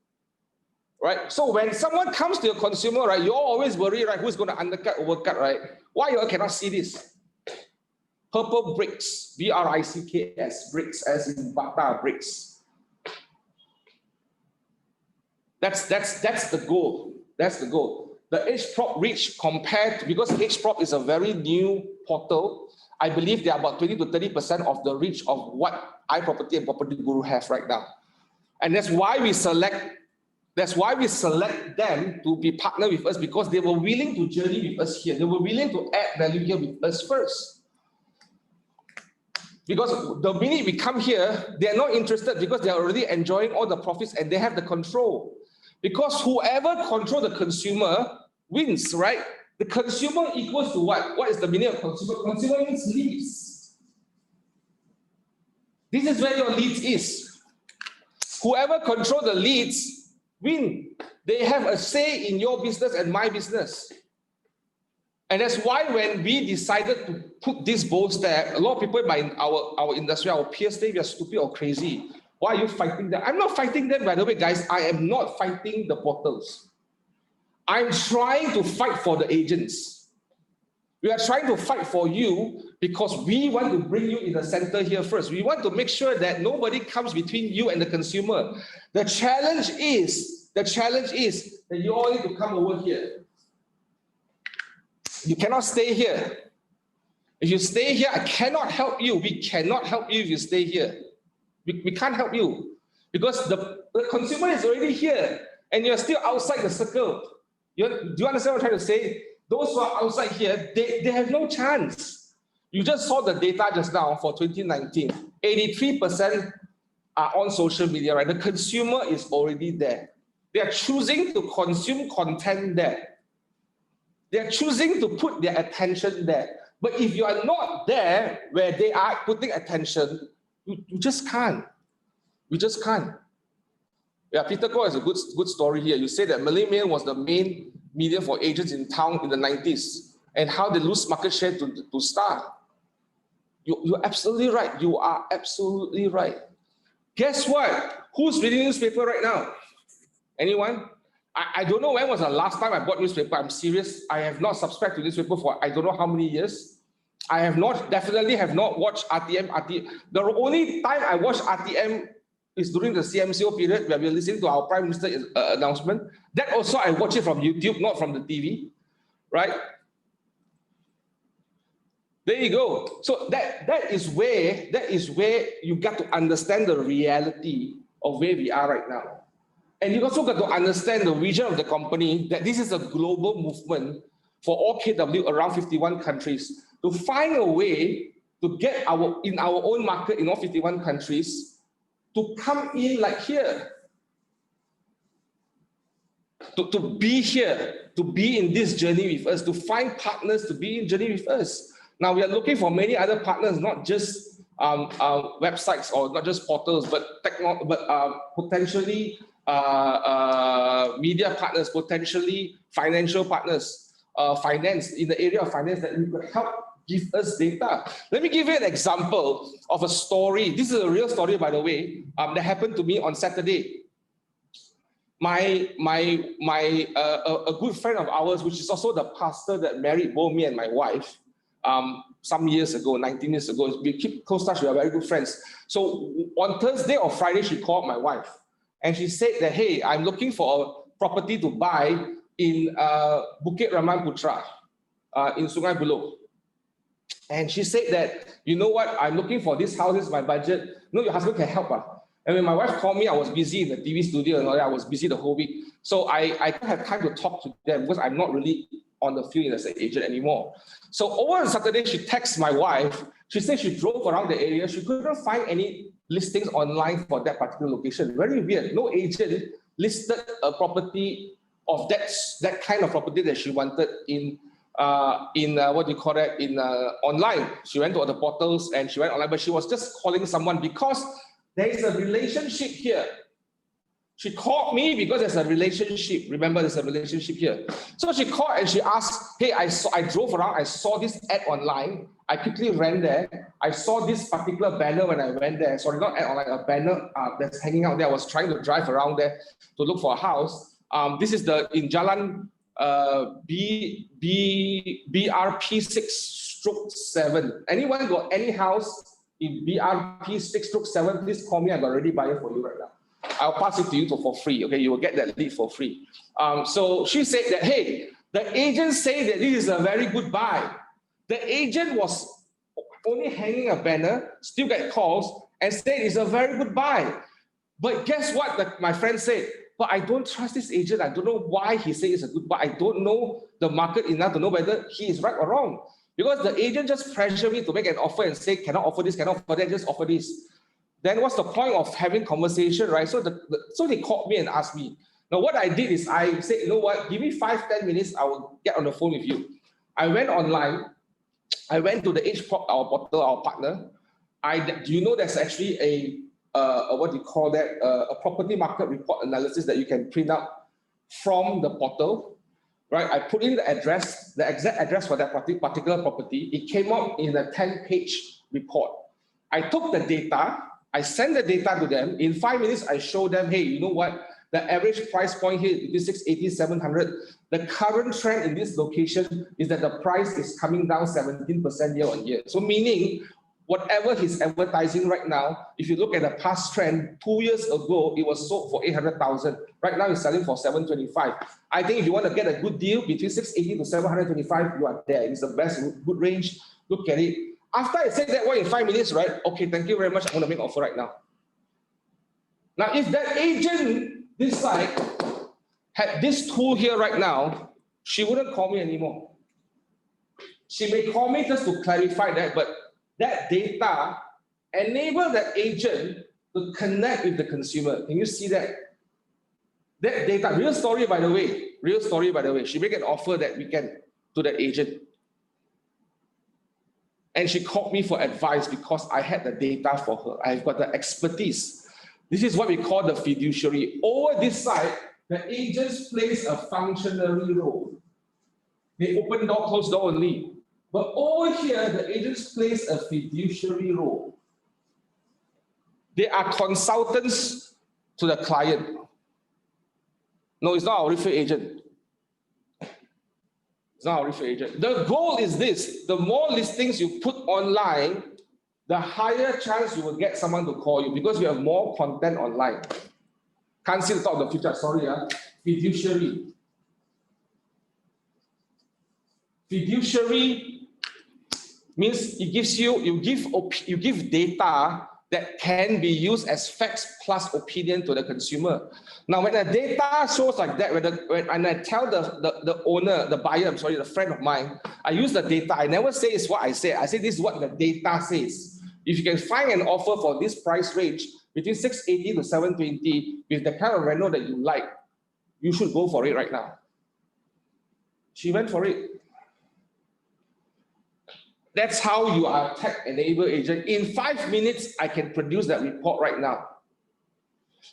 right? So when someone comes to your consumer, right, you always worry, right, who's going to undercut, overcut, right? Why you all cannot see this? Purple bricks, B-R-I-C-K-S, bricks, as in Bata bricks. That's the goal. That's the goal. The HProp reach compared to, because HProp is a very new portal, I believe they are about 20 to 30% of the reach of what iProperty and Property Guru have right now. And that's why we select them to be partner with us, because they were willing to journey with us here. They were willing to add value here with us first. Because the minute we come here, they are not interested because they are already enjoying all the profits and they have the control. Because whoever controls the consumer wins, right? The consumer equals to what? What is the meaning of consumer? Consumer means leads. This is where your leads is. Whoever controls the leads win. They have a say in your business and my business. And that's why when we decided to put this bold step, a lot of people in our industry, our peers, say we are stupid or crazy. Why are you fighting them? I'm not fighting them, by the way, guys. I am not fighting the portals. I'm trying to fight for the agents. We are trying to fight for you because we want to bring you in the center here first. We want to make sure that nobody comes between you and the consumer. The challenge is that you all need to come over here. You cannot stay here. If you stay here, I cannot help you. We cannot help you if you stay here. We can't help you because the consumer is already here and you're still outside the circle. Do you understand what I'm trying to say? Those who are outside here, they have no chance. You just saw the data just now for 2019. 83% are on social media, right? The consumer is already there. They are choosing to consume content there. They are choosing to put their attention there. But if you are not there where they are putting attention, you just can't. You just can't. Yeah, Peter Koh has a good story here. You say that Malay Mail was the main media for agents in town in the 90s and how they lose market share to Star. You're absolutely right. You are absolutely right. Guess what? Who's reading newspaper right now? Anyone? I don't know when was the last time I bought newspaper. I'm serious. I have not subscribed to newspaper for I don't know how many years. I definitely have not watched RTM. The only time I watch RTM is during the CMCO period where we're listening to our Prime Minister announcement. That also I watch it from YouTube, not from the TV, right? There you go. So that is where you got to understand the reality of where we are right now. And you also got to understand the vision of the company, that this is a global movement for all KW around 51 countries to find a way to get in our own market in all 51 countries to come in like here, to be here, to be in this journey with us, to find partners to be in journey with us. Now we are looking for many other partners, not just websites or not just portals, but potentially media partners, potentially financial partners, finance, in the area of finance that could help give us data. Let me give you an example of a story. This is a real story, by the way, that happened to me on Saturday. A good friend of ours, which is also the pastor that married both me and my wife, some years ago, 19 years ago, we keep close touch, we are very good friends. So on Thursday or Friday, she called my wife and she said that, hey, I'm looking for a property to buy in Bukit Raman Putra, in Sungai Buloh. And she said that, you know what, I'm looking for this house, this is my budget. No, your husband can help her. And when my wife called me, I was busy in the TV studio and all that. I was busy the whole week. So I don't have time to talk to them because I'm not really on the field as an agent anymore. So over on Saturday, she texted my wife. She said she drove around the area. She couldn't find any listings online for that particular location. Very weird. No agent listed a property of that kind of property that she wanted in what do you call that, in online. She went to other portals and she went online, but she was just calling someone because there is a relationship here. She called me because there's a relationship. Remember, there's a relationship here. So she called and she asked, hey, I drove around, I saw this ad online. I quickly ran there. I saw this particular banner when I went there. Sorry, not ad online, a banner that's hanging out there. I was trying to drive around there to look for a house. This is in Jalan BRP6/7. Anyone got any house in BRP6/7? Please call me. I got a ready buyer for you right now. I'll pass it to you for free. Okay, you will get that lead for free. So she said that, hey, the agent said that this is a very good buy. The agent was only hanging a banner, still get calls, and said it's a very good buy. But guess what? My friend said, but I don't trust this agent. I don't know why he said it's a good buy. I don't know the market enough to know whether he is right or wrong. Because the agent just pressured me to make an offer and say, cannot offer this, cannot offer that, just offer this. Then what's the point of having conversation, right? So they called me and asked me. Now what I did is I said, you know what, give me 5-10 minutes, I will get on the phone with you. I went online, I went to the HPOP, our portal, our partner. Do you know there's actually a what do you call that, a property market report analysis that you can print out from the portal, right? I put in the address, the exact address for that particular property. It came out in a 10-page report. I took the data, I sent the data to them. In 5 minutes, I showed them, hey, you know what? The average price point here is 680, 700. The current trend in this location is that the price is coming down 17% year on year. So meaning, whatever he's advertising right now, if you look at the past trend, 2 years ago, it was sold for 800,000. Right now, it's selling for 725. I think if you want to get a good deal between 680 to 725, you are there. It's the best good range. Look at it. After I said that one in 5 minutes, right? Okay, thank you very much. I'm going to make an offer right now. Now, if that agent this side had this tool here right now, she wouldn't call me anymore. She may call me just to clarify that, but that data enabled that agent to connect with the consumer. Can you see that? That data, real story by the way, she made an offer that weekend to that agent. And she called me for advice because I had the data for her. I've got the expertise. This is what we call the fiduciary. Over this side, the agents plays a functionary role. They open door, close door only. But over here, the agents plays a fiduciary role. They are consultants to the client. No, it's not our referral agent. It's not our referral agent. The goal is this: the more listings you put online, the higher chance you will get someone to call you because you have more content online. Can't see the top of the future, sorry. Fiduciary. Fiduciary means it gives you give data that can be used as facts plus opinion to the consumer. Now, when the data shows like that, when I tell the owner, the buyer, the friend of mine, I use the data. I never say it's what I say. I say this is what the data says. If you can find an offer for this price range between 680 to 720 with the kind of rental that you like, you should go for it right now. She went for it. That's how you are a tech-enabled agent. In 5 minutes, I can produce that report right now.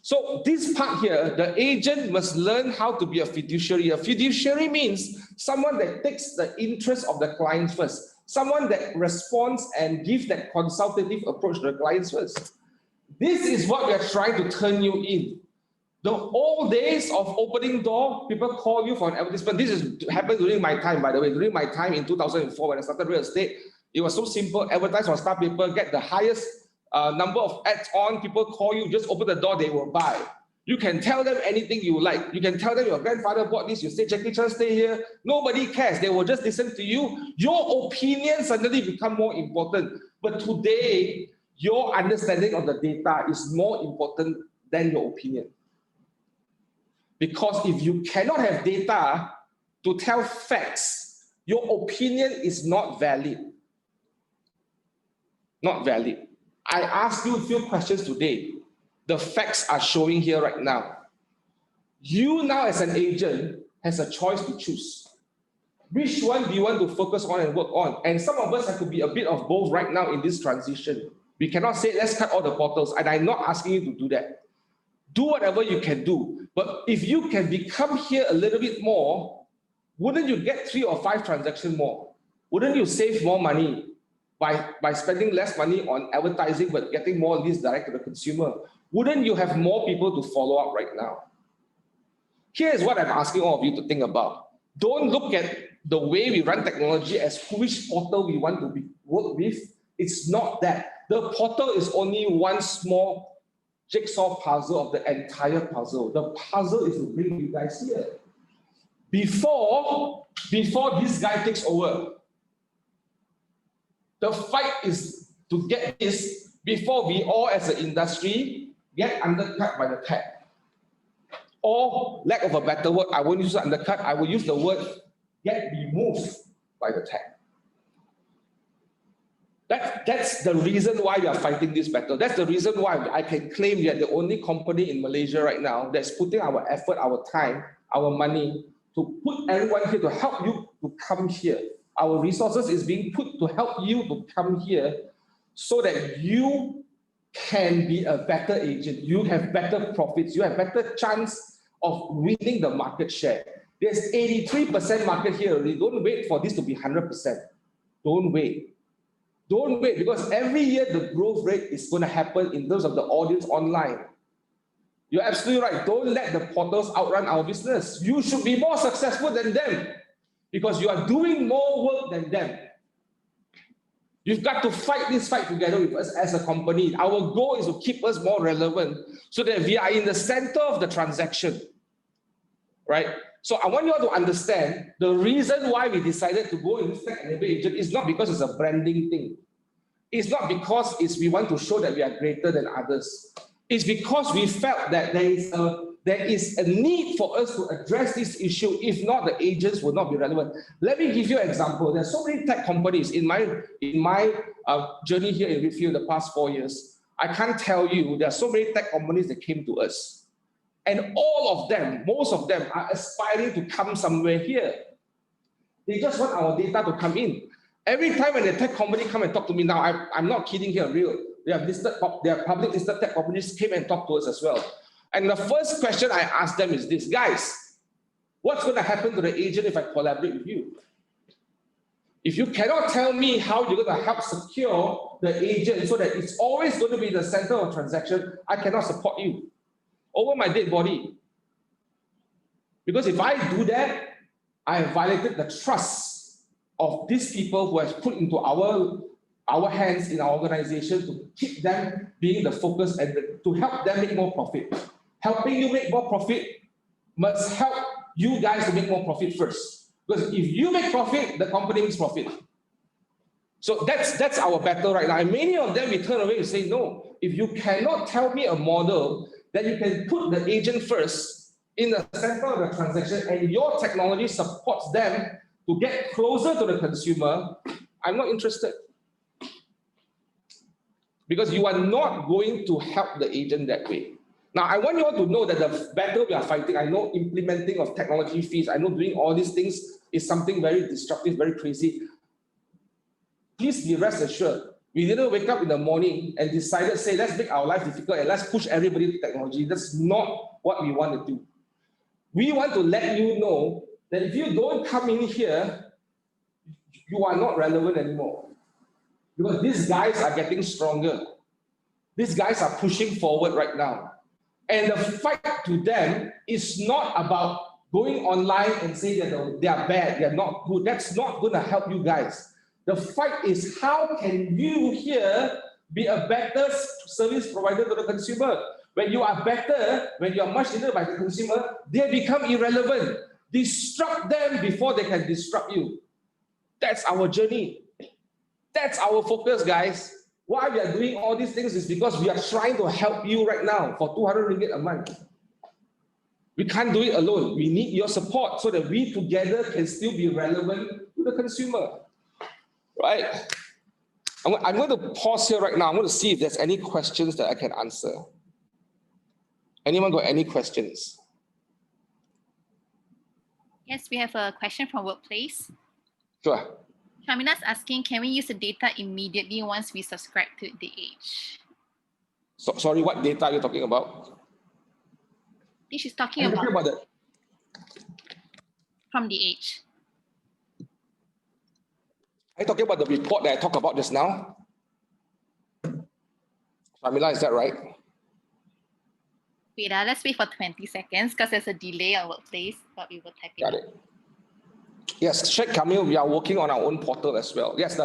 So this part here, the agent must learn how to be a fiduciary. A fiduciary means someone that takes the interest of the client first, someone that responds and gives that consultative approach to the clients first. This is what we are trying to turn you in. The old days of opening door, people call you for an advertisement. This happened during my time, by the way. During my time in 2004, when I started real estate, it was so simple. Advertise on Star Paper, get the highest number of ads on. People call you, just open the door, they will buy. You can tell them anything you like. You can tell them your grandfather bought this. You say, Jackie Chan, stay here. Nobody cares. They will just listen to you. Your opinion suddenly become more important. But today, your understanding of the data is more important than your opinion. Because if you cannot have data to tell facts, your opinion is not valid. Not valid. I asked you a few questions today. The facts are showing here right now. You now as an agent has a choice to choose. Which one do you want to focus on and work on? And some of us have to be a bit of both right now in this transition. We cannot say, let's cut all the portals. And I'm not asking you to do that. Do whatever you can do. But if you can become here a little bit more, wouldn't you get 3 or 5 transactions more? Wouldn't you save more money by spending less money on advertising but getting more leads direct to the consumer? Wouldn't you have more people to follow up right now? Here's what I'm asking all of you to think about. Don't look at the way we run technology as which portal we want to work with. It's not that. The portal is only one small jigsaw puzzle of the entire puzzle. The puzzle is to bring you guys here. Before this guy takes over, the fight is to get this before we all as an industry get undercut by the tech. Or, lack of a better word, I won't use undercut, I will use the word get removed by the tech. That's the reason why we are fighting this battle. That's the reason why I can claim we are the only company in Malaysia right now that's putting our effort, our time, our money to put everyone here to help you to come here. Our resources is being put to help you to come here so that you can be a better agent. You have better profits. You have better chance of winning the market share. There's 83% market here already. Don't wait for this to be 100%. Don't wait. Don't wait, because every year the growth rate is going to happen in terms of the audience online. You're absolutely right. Don't let the portals outrun our business. You should be more successful than them because you are doing more work than them. You've got to fight this fight together with us as a company. Our goal is to keep us more relevant so that we are in the center of the transaction, right? So I want you all to understand the reason why we decided to go in this tech-enabled agent is not because it's a branding thing. It's not because we want to show that we are greater than others. It's because we felt that there is a need for us to address this issue. If not, the agents will not be relevant. Let me give you an example. There's so many tech companies in my journey here in Redfield the past 4 years. I can't tell you, there are so many tech companies that came to us. And all of them, most of them are aspiring to come somewhere here. They just want our data to come in. Every time when a tech company come and talk to me now, I'm not kidding here, real. They are public listed tech companies came and talked to us as well. And the first question I ask them is this, guys, what's going to happen to the agent if I collaborate with you? If you cannot tell me how you're going to help secure the agent so that it's always going to be the center of transaction, I cannot support you over my dead body. Because if I do that, I have violated the trust of these people who have put into our hands in our organization to keep them being the focus and to help them make more profit. Helping you make more profit must help you guys to make more profit first. Because if you make profit, the company makes profit. So that's our battle right now. And many of them, we turn away and say, no, if you cannot tell me a model that you can put the agent first in the center of the transaction and your technology supports them to get closer to the consumer, I'm not interested. Because you are not going to help the agent that way. Now, I want you all to know that the battle we are fighting, I know implementing of technology fees, I know doing all these things is something very disruptive, very crazy. Please be rest assured, we didn't wake up in the morning and decided, say, let's make our life difficult and let's push everybody to technology. That's not what we want to do. We want to let you know that if you don't come in here, you are not relevant anymore. Because these guys are getting stronger. These guys are pushing forward right now. And the fight to them is not about going online and saying that they are bad, they are not good. That's not going to help you guys. The fight is how can you here be a better service provider to the consumer? When you are better, when you are much needed by the consumer, they become irrelevant. Disrupt them before they can disrupt you. That's our journey. That's our focus, guys. Why we are doing all these things is because we are trying to help you right now for 200 ringgit a month. We can't do it alone. We need your support so that we together can still be relevant to the consumer. Right? I'm going to pause here right now. I'm going to see if there's any questions that I can answer. Anyone got any questions? Yes, we have a question from Workplace. Sure. Shamila's asking, can we use the data immediately once we subscribe to the Age? So, sorry, what data are you talking about? I think she's talking Are you about talking about the, from the Age. are you talking about the report that I talked about just now? Shamila, is that right? Wait, let's wait for 20 seconds because there's a delay on Workplace, but we will type it Got out. it. Yes, Sheikh Kamil, we are working on our own portal as well. Yes,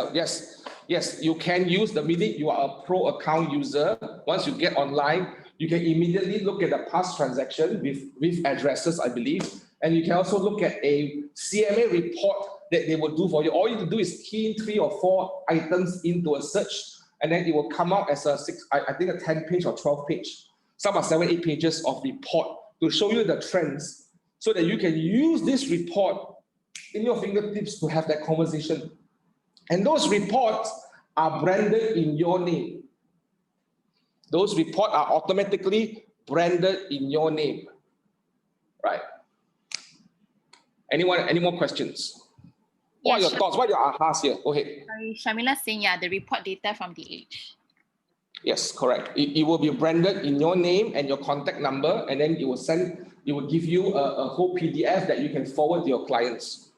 you can use the minute you are a pro account user. Once you get online, you can immediately look at the past transaction with addresses, I believe. And you can also look at a CMA report that they will do for you. All you need to do is key in 3 or 4 items into a search, and then it will come out as I think a 10-page or 12-page. Some are 7, 8 pages of report to show you the trends so that you can use this report in your fingertips to have that conversation. And those reports are branded in your name. Those reports are automatically branded in your name, right? Any more questions? What are your thoughts? What are your ahas here? Go ahead. Sorry, Shamila's saying, yeah, the report data from the Age. Yes, correct. It will be branded in your name and your contact number, and then it will give you a whole PDF that you can forward to your clients.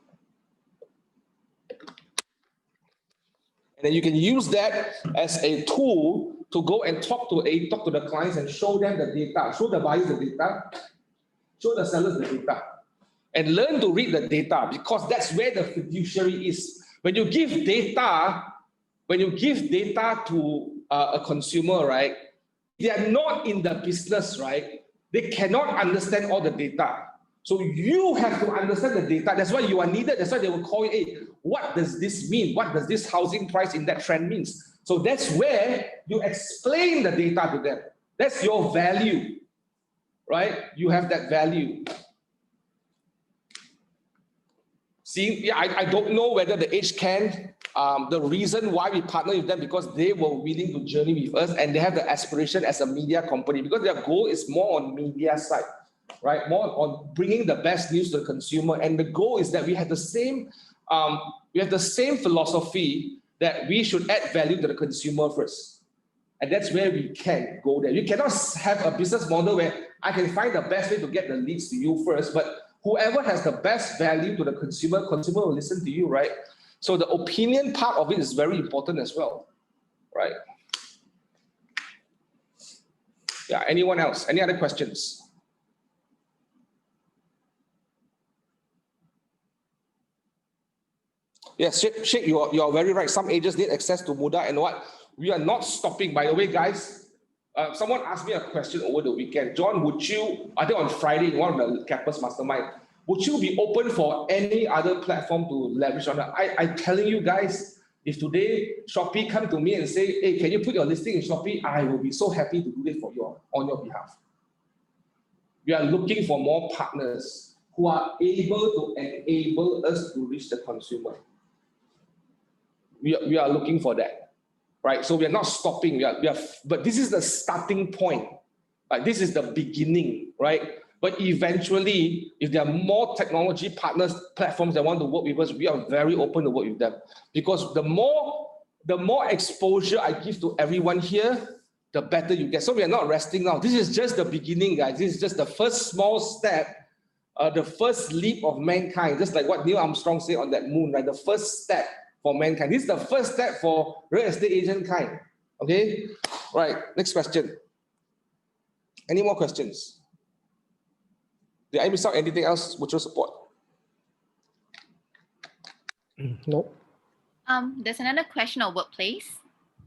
And then you can use that as a tool to go and talk to the clients and show them the data, show the buyers the data, show the sellers the data, and learn to read the data, because that's where the fiduciary is. When you give data to a consumer, right, they are not in the business, right? They cannot understand all the data. So you have to understand the data. That's why you are needed. That's why they will call you, hey, what does this mean? What does this housing price index trend means? So that's where you explain the data to them. That's your value, right? You have that value. See, yeah, I don't know whether the Age can. The reason why we partner with them, because they were willing to journey with us, and they have the aspiration as a media company, because their goal is more on media side, right? More on bringing the best news to the consumer. And the goal is that we have the same philosophy that we should add value to the consumer first. And that's where we can go there. You cannot have a business model where I can find the best way to get the leads to you first, but whoever has the best value to the consumer will listen to you, right? So the opinion part of it is very important as well, right? Yeah, anyone else? Any other questions? Yes, Sheikh, you are very right. Some agents need access to Muda, and what? We are not stopping. By the way, guys, someone asked me a question over the weekend. John, would you, I think on Friday, in one of the campus mastermind, would you be open for any other platform to leverage on that? I'm telling you guys, if today Shopee come to me and say, hey, can you put your listing in Shopee? I will be so happy to do it for you on your behalf. We are looking for more partners who are able to enable us to reach the consumer. We are looking for that, right? So we are not stopping. But this is the starting point. This is the beginning, right? But eventually, if there are more technology partners, platforms that want to work with us, we are very open to work with them. Because the more exposure I give to everyone here, the better you get. So we are not resting now. This is just the beginning, guys. This is just the first small step, the first leap of mankind. Just like what Neil Armstrong said on that moon, right? The first step for mankind. This is the first step for real estate agent kind. Okay? Right. Next question. Any more questions? Did I miss out anything else mutual support? No. There's another question on Workplace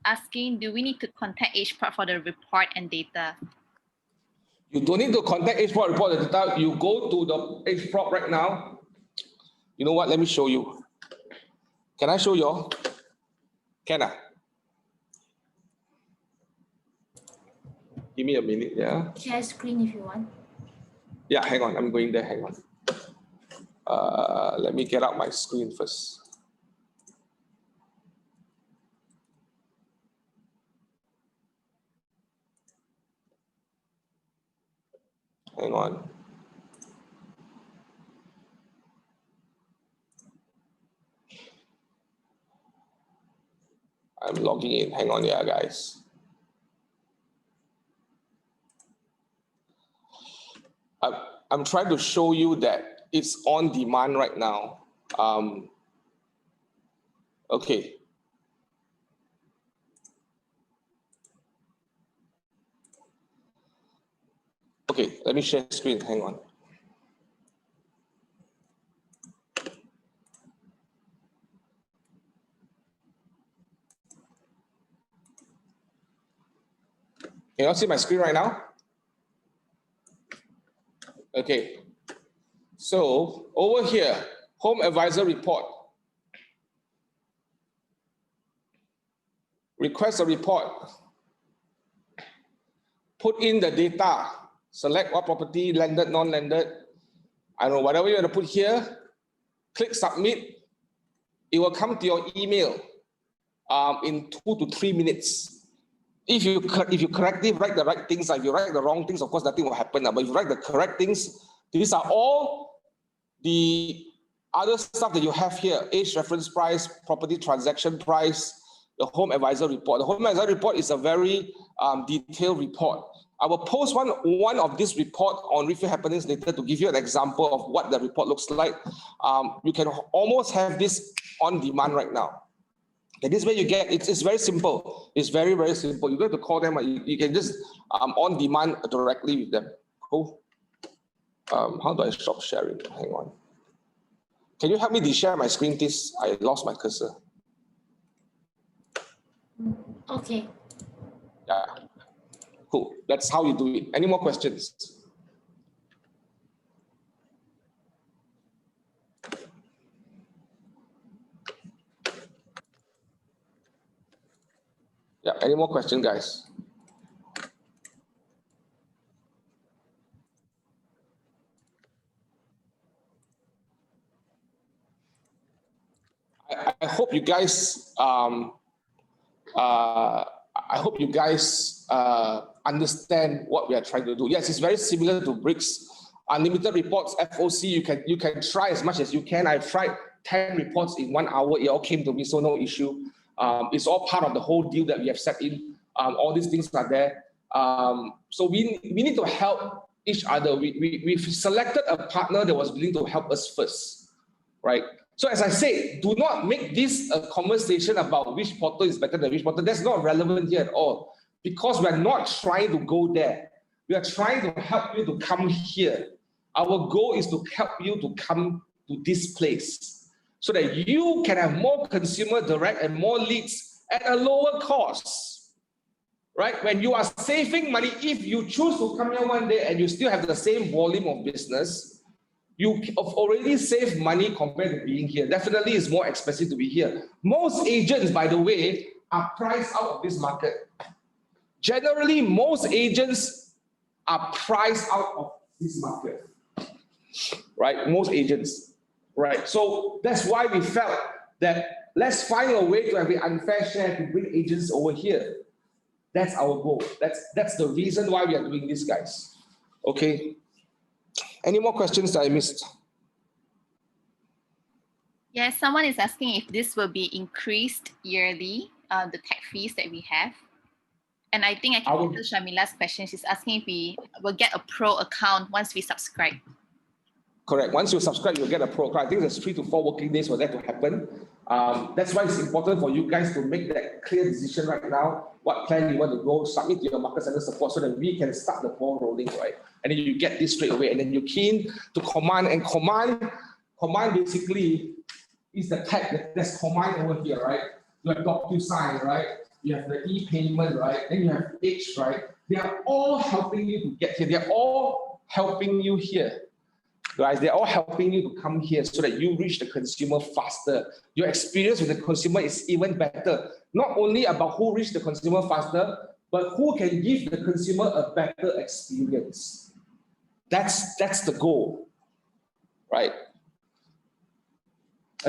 asking, do we need to contact HPROD for the report and data? You don't need to contact HPROD report the data. You go to the HPROD right now. You know what? Let me show you. Can I show you all? Can I? Give me a minute, yeah. Share screen if you want. Yeah, hang on. I'm going there. Hang on. Let me get out my screen first. Hang on. I'm logging in. Hang on, yeah, guys. I'm trying to show you that it's on demand right now. Okay. Okay, let me share screen. Hang on. Can you all see my screen right now? Okay. So over here, Home Advisor report. Request a report. Put in the data. Select what property, landed, non-landed. I don't know, whatever you want to put here. Click submit. It will come to your email in 2 to 3 minutes. If you correctly write the right things, if you write the wrong things, of course, nothing will happen. But if you write the correct things, these are all the other stuff that you have here: age reference price, property transaction price, the Home Advisor report. The Home Advisor report is a very detailed report. I will post one of this report on Review Happenings later to give you an example of what the report looks like. You can almost have this on demand right now. And this way you get, it's very simple. It's very, very simple. You don't have to call them, you can just on demand directly with them. Cool. How do I stop sharing? Hang on. Can you help me de-share my screen, please? I lost my cursor. Okay. Yeah. Cool. That's how you do it. Any more questions? Yeah, any more questions, guys? I hope you guys understand what we are trying to do. Yes, it's very similar to BRICS. Unlimited reports, FOC, you can try as much as you can. I've tried 10 reports in 1 hour. It all came to me, so no issue. It's all part of the whole deal that we have set in. All these things are there. So we need to help each other. We've selected a partner that was willing to help us first, right? So as I said, do not make this a conversation about which portal is better than which portal. That's not relevant here at all, because we're not trying to go there. We are trying to help you to come here. Our goal is to help you to come to this place so that you can have more consumer direct and more leads at a lower cost, right? When you are saving money, if you choose to come here one day and you still have the same volume of business, you have already saved money compared to being here. Definitely it's more expensive to be here. Most agents, by the way, are priced out of this market. Generally, most agents are priced out of this market, right? Most agents, right? So that's why we felt that let's find a way to have an unfair share to bring agents over here. That's our goal. That's the reason why we are doing this, guys. Okay. Any more questions that I missed? Yes, someone is asking if this will be increased yearly, the tech fees that we have. And I think I can answer Shamila's question. She's asking if we will get a pro account once we subscribe. Correct. Once you subscribe, you'll get a pro account. I think there's 3 to 4 working days for that to happen. That's why it's important for you guys to make that clear decision right now, what plan you want to go, submit to your market center support so that we can start the ball rolling, right? And then you get this straight away, and then you're keen to command, and command basically is the tag that's command over here, right? You have DocuSign, right? You have the e-payment, right? Then you have H, right? They are all helping you to get here. They are all helping you here. Guys, they're all helping you to come here so that you reach the consumer faster. Your experience with the consumer is even better. Not only about who reach the consumer faster, but who can give the consumer a better experience. That's the goal, right?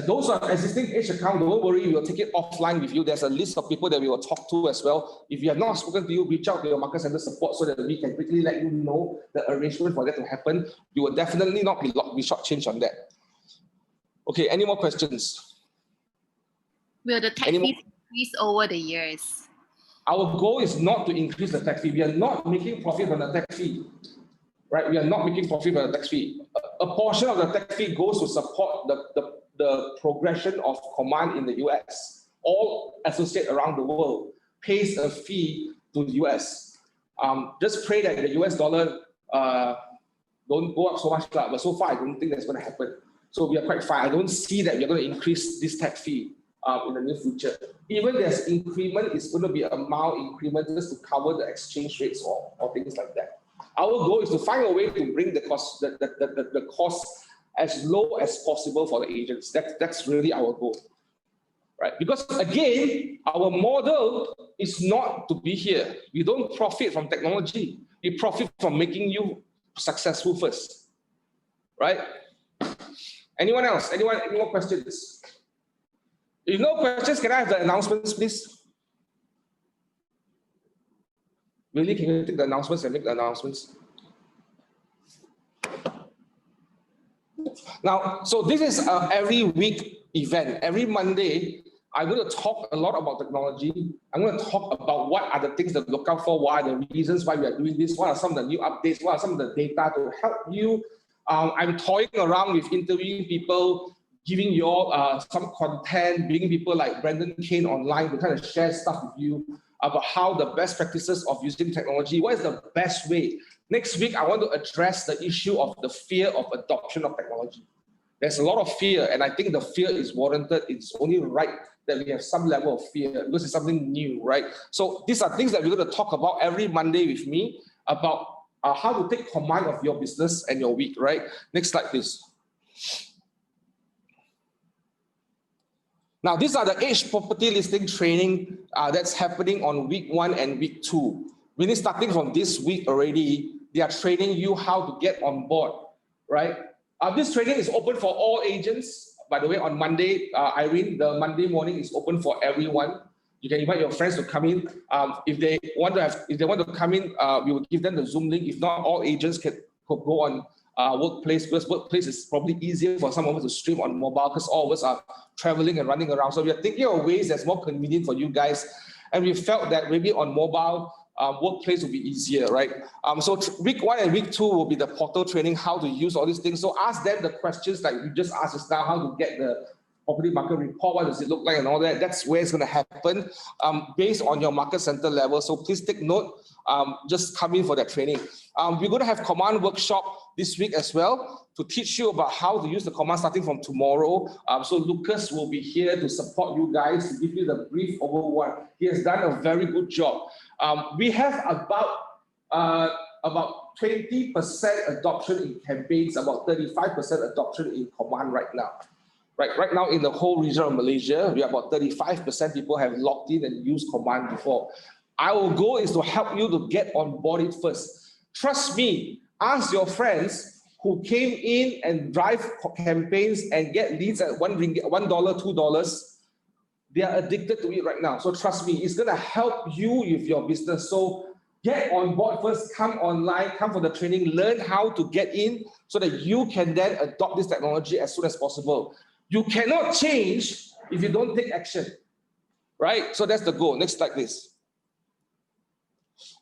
Those are existing H account. Don't worry, we will take it offline with you. There's a list of people that we will talk to as well. If you have not spoken to you, reach out to your market center support so that we can quickly let you know the arrangement for that to happen. You will definitely not be shortchanged on that. Okay, any more questions? Will the tech fees increase over the years? Our goal is not to increase the tax fee. We are not making profit from the tax fee, right? We are not making profit from the tax fee. A portion of the tax fee goes to support the progression of command in the US. All associates around the world pays a fee to the US. Just pray that the US dollar don't go up so much, but so far I don't think that's going to happen. So we are quite fine. I don't see that we're going to increase this tax fee in the near future. Even there's increment, it's going to be a mild increment just to cover the exchange rates or things like that. Our goal is to find a way to bring the cost, the cost as low as possible for the agents. That's really our goal, right? Because again, our model is not to be here. We don't profit from technology. We profit from making you successful first, right? Anyone else? Any more questions? If no questions, can I have the announcements, please? Really, can you take the announcements and make the announcements? Now, so this is every week event. Every Monday, I'm going to talk a lot about technology. I'm going to talk about what are the things to look out for, what are the reasons why we are doing this, what are some of the new updates, what are some of the data to help you. I'm toying around with interviewing people, giving you all some content, bringing people like Brandon Kane online to kind of share stuff with you about how the best practices of using technology, what is the best way. Next week, I want to address the issue of the fear of adoption of technology. There's a lot of fear, and I think the fear is warranted. It's only right that we have some level of fear because it's something new, right? So these are things that we're going to talk about every Monday with me about how to take command of your business and your week, right? Next slide, please. Now, these are the Edge property listing training that's happening on week 1 and week 2. Really starting from this week already, they are training you how to get on board, right? This training is open for all agents. By the way, on Monday, Irene, the Monday morning is open for everyone. You can invite your friends to come in. If they want to come in, we will give them the Zoom link. If not, all agents could go on Workplace, because Workplace is probably easier for some of us to stream on mobile because all of us are traveling and running around. So we are thinking of ways that's more convenient for you guys. And we felt that maybe on mobile, Workplace will be easier, right? So week 1 and week 2 will be the portal training, how to use all these things. So ask them the questions like you just asked us now, how to get the property market report, what does it look like and all that. That's where it's going to happen based on your market center level. So please take note, just come in for that training. We're going to have command workshop this week as well to teach you about how to use the command starting from tomorrow. So Lucas will be here to support you guys, to give you the brief overview. He has done a very good job. We have about 20% adoption in campaigns, about 35% adoption in command right now. Right now in the whole region of Malaysia, we have about 35% people have logged in and used command before. Our goal is to help you to get on board it first. Trust me, ask your friends who came in and drive campaigns and get leads at $1, $2. They are addicted to it right now. So trust me, it's going to help you with your business. So get on board first, come online, come for the training, learn how to get in so that you can then adopt this technology as soon as possible. You cannot change if you don't take action, right? So that's the goal. Next slide, please.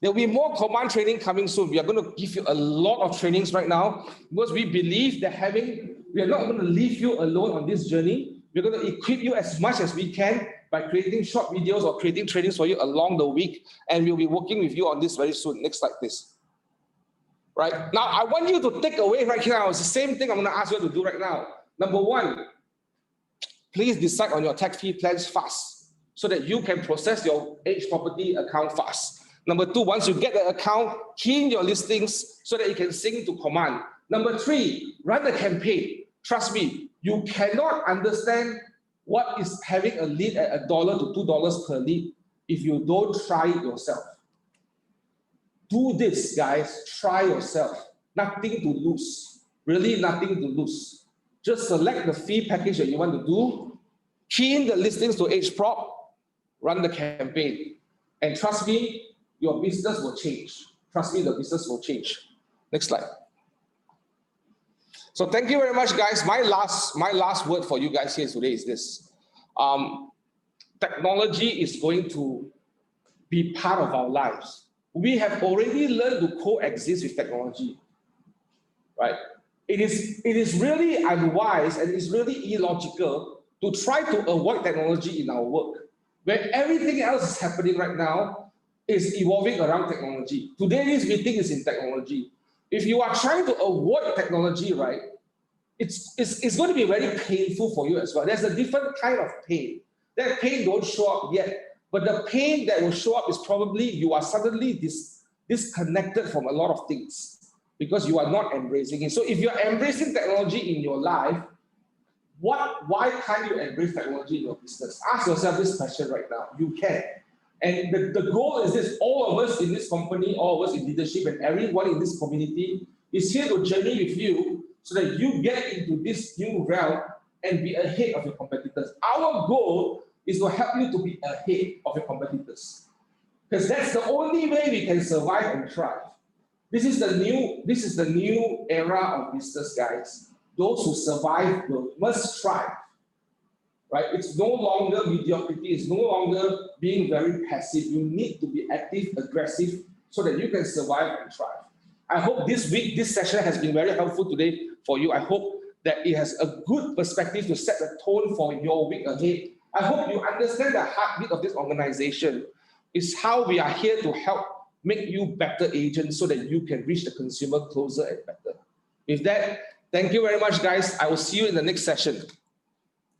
There will be more command training coming soon. We are going to give you a lot of trainings right now because we believe that we are not going to leave you alone on this journey. We're going to equip you as much as we can by creating short videos or creating trainings for you along the week. And we'll be working with you on this very soon. Next slide, please. Right now, I want you to take away right here. It's the same thing I'm going to ask you to do right now. Number 1, please decide on your tax fee plans fast so that you can process your Edge property account fast. Number 2, once you get the account, key in your listings so that you can sync to command. Number 3, run the campaign. Trust me, you cannot understand what is having a lead at $1 to $2 per lead if you don't try it yourself. Do this, guys. Try yourself. Nothing to lose. Really nothing to lose. Just select the fee package that you want to do, key in the listings to Edge Prop, run the campaign. And trust me, your business will change. Trust me, the business will change. Next slide. So thank you very much, guys. My last word for you guys here today is this. technology is going to be part of our lives. We have already learned to coexist with technology, right? It is really unwise and it's really illogical to try to avoid technology in our work. Where everything else is happening right now is evolving around technology. Today's meeting is in technology. If you are trying to avoid technology, right, it's going to be very painful for you as well. There's a different kind of pain. That pain don't show up yet, but the pain that will show up is probably you are suddenly disconnected from a lot of things because you are not embracing it. So if you're embracing technology in your life, why can't you embrace technology in your business? Ask yourself this question right now. You can. And the goal is this: all of us in this company, all of us in leadership, and everyone in this community is here to journey with you so that you get into this new realm and be ahead of your competitors. Our goal is to help you to be ahead of your competitors, because that's the only way we can survive and thrive. This is the new era of business, guys. Those who survive must thrive, right? It's no longer mediocrity. It's no longer being very passive. You need to be active, aggressive, so that you can survive and thrive. I hope this session has been very helpful today for you. I hope that it has a good perspective to set the tone for your week ahead. I hope you understand the heartbeat of this organization is how we are here to help make you better agents so that you can reach the consumer closer and better. With that, thank you very much, guys. I will see you in the next session.